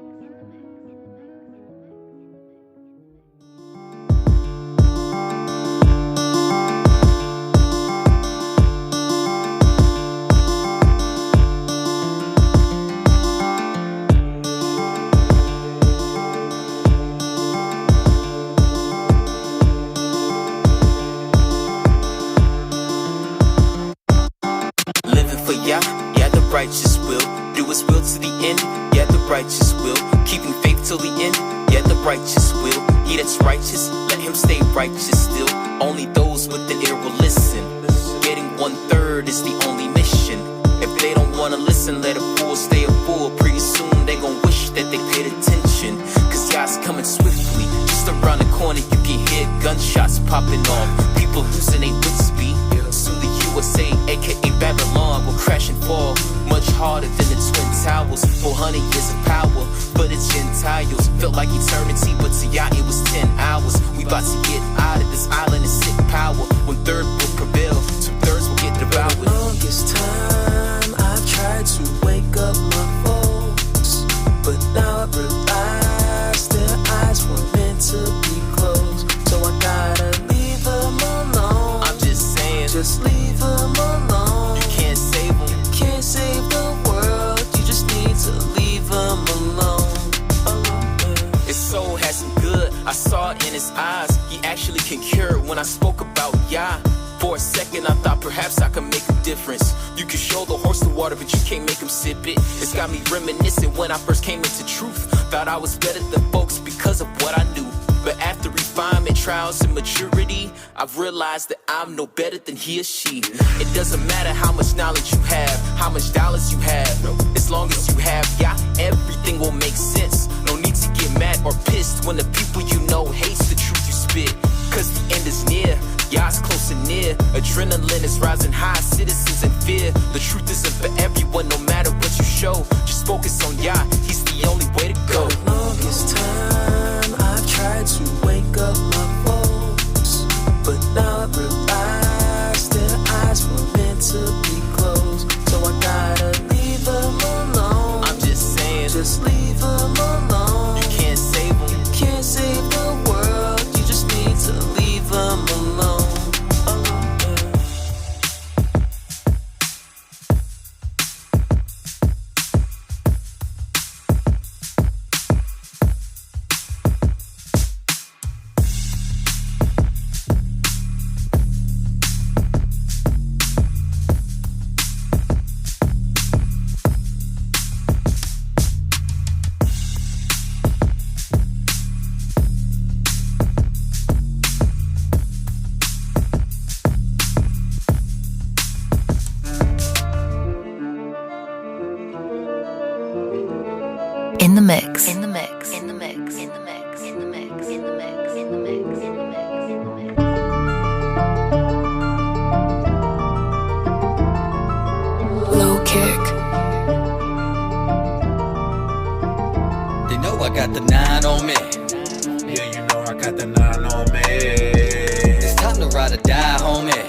Yeah, the righteous will do his will to the end. Yeah, the righteous will keeping faith till the end. Yeah, the righteous will. He that's righteous, let him stay righteous still. Only those with the ear will listen. Getting 1/3 is the only mission. If they don't wanna listen, let a fool stay a fool. Pretty soon they gon' wish that they paid attention. Cause Yah's coming swiftly. Just around the corner you can hear gunshots popping off. People losing their wits be. Soon the USA, aka Babylon, will crash and fall. Much harder than the Twin Towers. 400 years of power, but it's Gentiles. Felt like eternity, but to Yah it was 10 hours. We about to get out of this island of sick power. 1/3 will prevail, 2/3 will get devoured. For the longest time I've tried to wake up my folks, but now I realize their eyes were meant to be closed. So I gotta leave them alone. I'm just saying, just leave them alone. You can't save them. You can't save the world. You just need to leave them alone. His soul has some good, I saw it in his eyes. He actually can cure it when I spoke about Yah. For a second I thought perhaps I could make a difference. You can show the horse the water, but you can't make him sip it. It's got me reminiscing when I first came into truth. Thought I was better than folks because of what I knew. But after refinement, trials, and maturity, I've realized that I'm no better than he or she. It doesn't matter how much knowledge you have, how much dollars you have. As long as you have Yah, everything will make sense. No need to get mad or pissed when the people you know hates the truth you spit. Cause the end is near, Yah's close and near. Adrenaline is rising high, citizens in fear. The truth isn't for everyone, no matter what you show. Just focus on Yah, he's the only way to go. For the longest time I've tried to wake up my folks, but now I realize their eyes were meant to be closed. So I gotta leave them alone. I'm just saying, just leave them alone. You can't save them. You can't save the world. You just need to leave them alone. in the mix, in the mix, in the mix, in the mix, in the mix, in the mix, in the mix, in the mix, in the mix. Low kick. They know I got the 9 on me. Yeah, you know I got the 9 on me. It's time to ride or die, homie.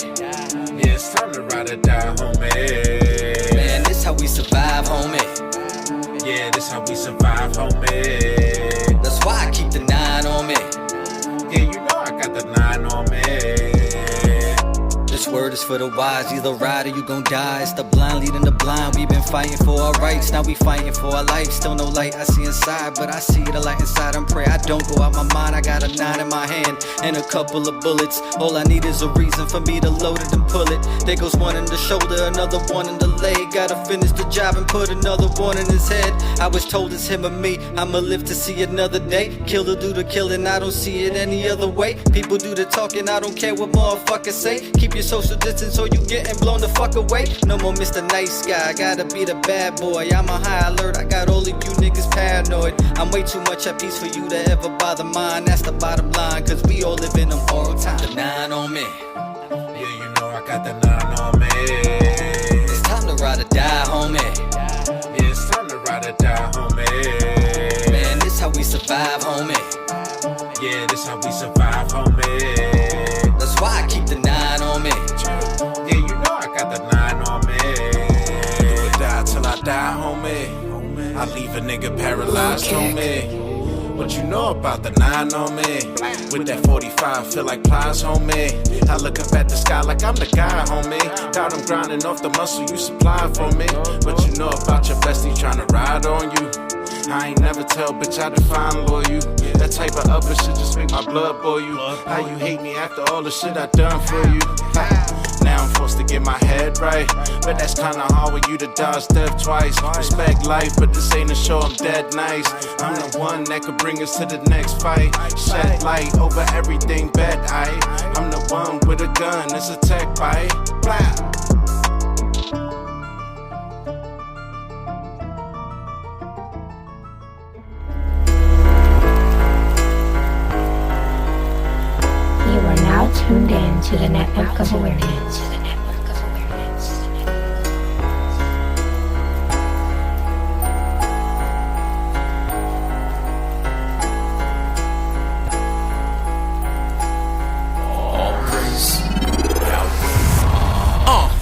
Yeah, it's time to ride or die, homie. Man, this how we survive, homie. Yeah, this how we survive, homie. That's why I keep the 9 on me. Yeah, you know I got the 9 on me. The word is for the wise. Either ride or you gon' die. It's the blind leading the blind. We've been fighting for our rights. Now we fighting for our life. Still no light I see inside, but I see the light inside. I'm pray I don't go out my mind. I got a 9 in my hand and a couple of bullets. All I need is a reason for me to load it and pull it. There goes one in the shoulder, another one in the leg. Gotta finish the job and put another one in his head. I was told it's him or me. I'ma live to see another day. Killer do the killing, I don't see it any other way. People do the talking, I don't care what motherfuckers say. Keep your social distance or you getting blown the fuck away. No more Mr. Nice Guy, gotta be the bad boy. I'm on high alert, I got all of you niggas paranoid. I'm way too much at peace for you to ever bother mine. That's the bottom line, cause we all live in them all time. The 9 on me. Yeah, you know I got the 9 on me. It's time to ride or die, homie. Yeah, it's time to ride or die, homie. Man, this how we survive, homie. Yeah, this how we survive, homie. That's why I keep the 9 on me. Yeah, you know I got the 9 on me. Do or die till I die, homie. I leave a nigga paralyzed, homie. What you know about the 9 on me? With that 45, feel like plies, homie. I look up at the sky like I'm the guy, homie. Doubt I'm grinding off the muscle you supply for me. What you know about your bestie trying to ride on you? I ain't never tell, bitch, I define loyal. That type of other shit just make my blood boil you. How you hate me after all the shit I done for you? Now I'm forced to get my head right, but that's kinda hard with you to dodge death twice. Respect life, but this ain't a show, I'm dead nice. I'm the one that could bring us to the next fight. Shed light over everything bad, I'm the one with a gun, it's a tech bite. Blah. You are now tuned in to the Network of Awareness.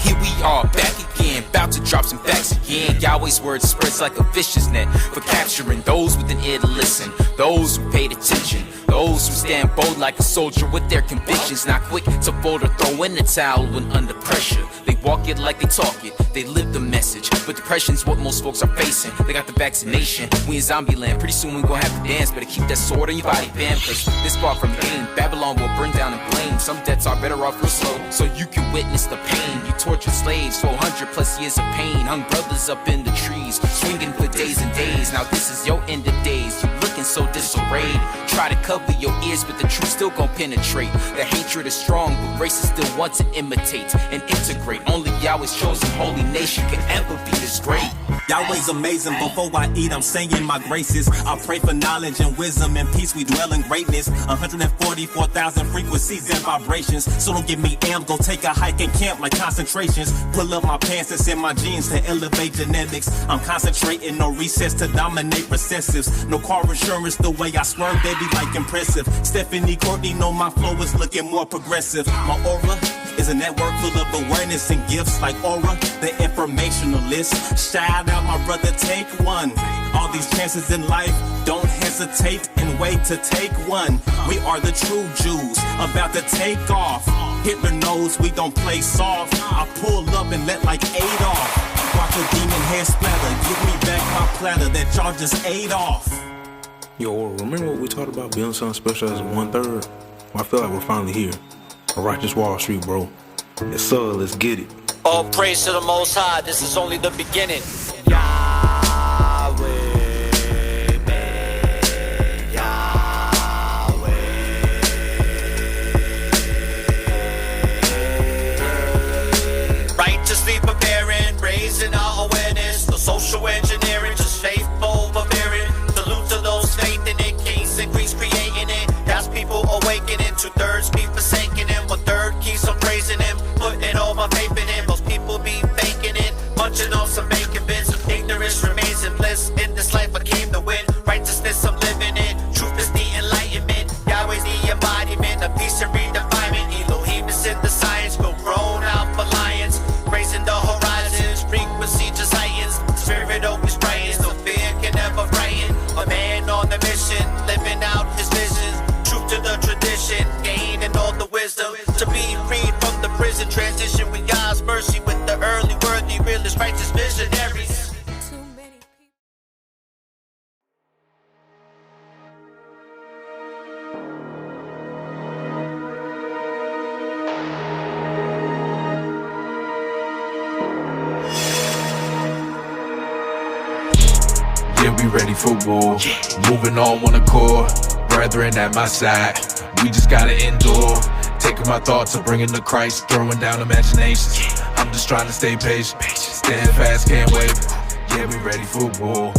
Here we are back again, about to drop some facts again. Yahweh's word spreads like a vicious net for capturing those with an ear to listen, those who paid attention, those who stand bold like a soldier with their convictions, not quick to fold or throw in the towel when under pressure. They walk it like they talk it, they live the message, but depression's what most folks are facing. They got the vaccination, we in zombie land, pretty soon we gon' have to dance. Better keep that sword in your body, fam, cause this far from the game, Babylon will burn down and blame. Some deaths are better off real slow, so you can witness the pain. You tortured slaves, 400 plus years of pain, hung brothers up in the trees, swinging for days and days. Now this is your end of days, you looking so disarrayed. Try to cover your ears, but the truth still gon' penetrate. The hatred is strong, but races still want to imitate and integrate. Only Yahweh's chosen holy nation can ever be this great. Yahweh's amazing. Before I eat, I'm saying my graces. I pray for knowledge and wisdom and peace. We dwell in greatness. 144,000 frequencies and vibrations. So don't give me amp. Go take a hike and camp like concentrations. Pull up my pants and send my genes to elevate genetics. I'm concentrating, no recess to dominate recessives. No car insurance, the way I swerve, they be like impressive. Stephanie Courtney know my flow is looking more progressive. My aura is a network full of awareness and gifts like Aura, the informationalist. Shout out my brother, take one. All these chances in life, don't hesitate and wait to take one. We are the true Jews, about to take off. Hitler knows we don't play soft. I pull up and let like 8 off. Watch a demon head splatter, give me back my platter that y'all just ate off. Yo, remember what we talked about building something special as 1/3? Well, I feel like we're finally here. A righteous Wall Street, bro. Yes, sir, let's get it. All praise to the Most High, this is only the beginning. Righteously preparing, raising our awareness. No social engineering, just faithful forbearing. Salute to those faith in it, kings and queens creating it. That's people awakening, 2/3 be forsaking him, 1/3 keeps on praising him, putting all my faith in him. Most people be faking it, munching on some bacon bits. Ignorance remains in bliss. In this life I came to win, righteousness I'm living in. Truth is the enlightenment, Yahweh's the embodiment of peace and redefinement. Elohim is in the science, go grown out for lions. Raising the horizons, frequency just heightens. Spirit always Yeah, we ready for war. Moving on one accord. Brethren at my side. We just gotta endure. Taking my thoughts and bringing to Christ. Throwing down imaginations. I'm just trying to stay patient. Stand fast, can't wait. Yeah, we ready for war.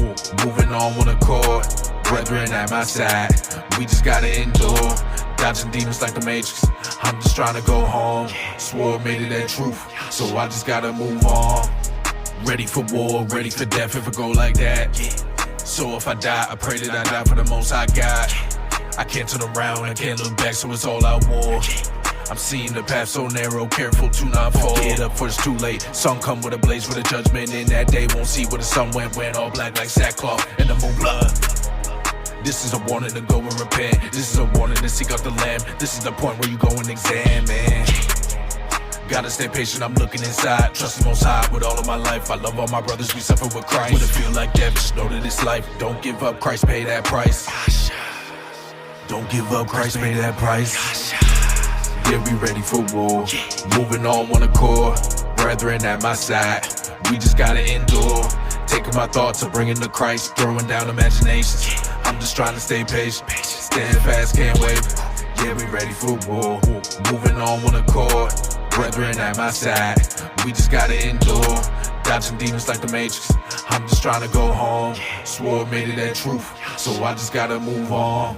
Moving on one accord. Brethren at my side. We just gotta endure. Dodging demons like the Matrix. I'm just trying to go home. Swore made it that truth. So I just gotta move on. Ready for war, ready for death if I go like that. So if I die, I pray that I die for the most High God. I can't turn around, I can't look back, so it's all out war. I'm seeing the path so narrow, careful to not fall. Get up for it's too late. Sun come with a blaze with a judgment. In that day won't see where the sun went all black like sackcloth and the moon blood. This is a warning to go and repent. This is a warning to seek out the Lamb. This is the point where you go and examine. Gotta stay patient, I'm looking inside. Trust the Most High with all of my life. I love all my brothers, we suffer with Christ. When it feel like death, just know that it's life. Don't give up, Christ pay that price. Don't give up, Christ pay that price. Yeah, we ready for war. Moving on one accord. Brethren at my side. We just gotta endure. Taking my thoughts and bringing to Christ. Throwing down imaginations. I'm just trying to stay patient. Stand fast, can't wait. Yeah, we ready for war. Moving on one accord. Brethren at my side. We just gotta endure. Dodging demons like the Matrix. I'm just trying to go home. Swore made it that truth. So I just gotta move on.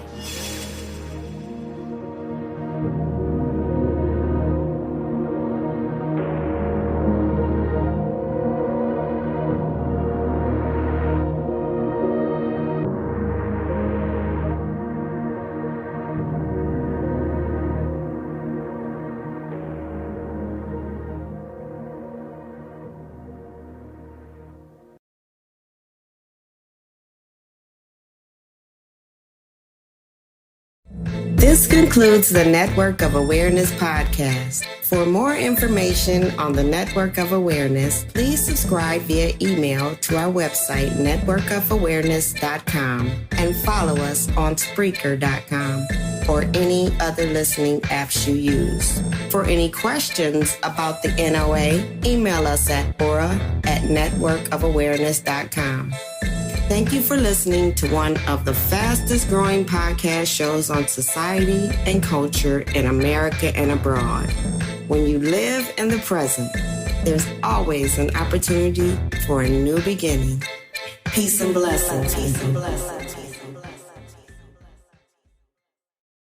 This concludes the Network of Awareness podcast. For more information on the Network of Awareness, please subscribe via email to our website, networkofawareness.com, and follow us on Spreaker.com or any other listening apps you use. For any questions about the NOA, email us at aura@networkofawareness.com. Thank you for listening to one of the fastest growing podcast shows on society and culture in America and abroad. When you live in the present, there's always an opportunity for a new beginning. Peace and blessings.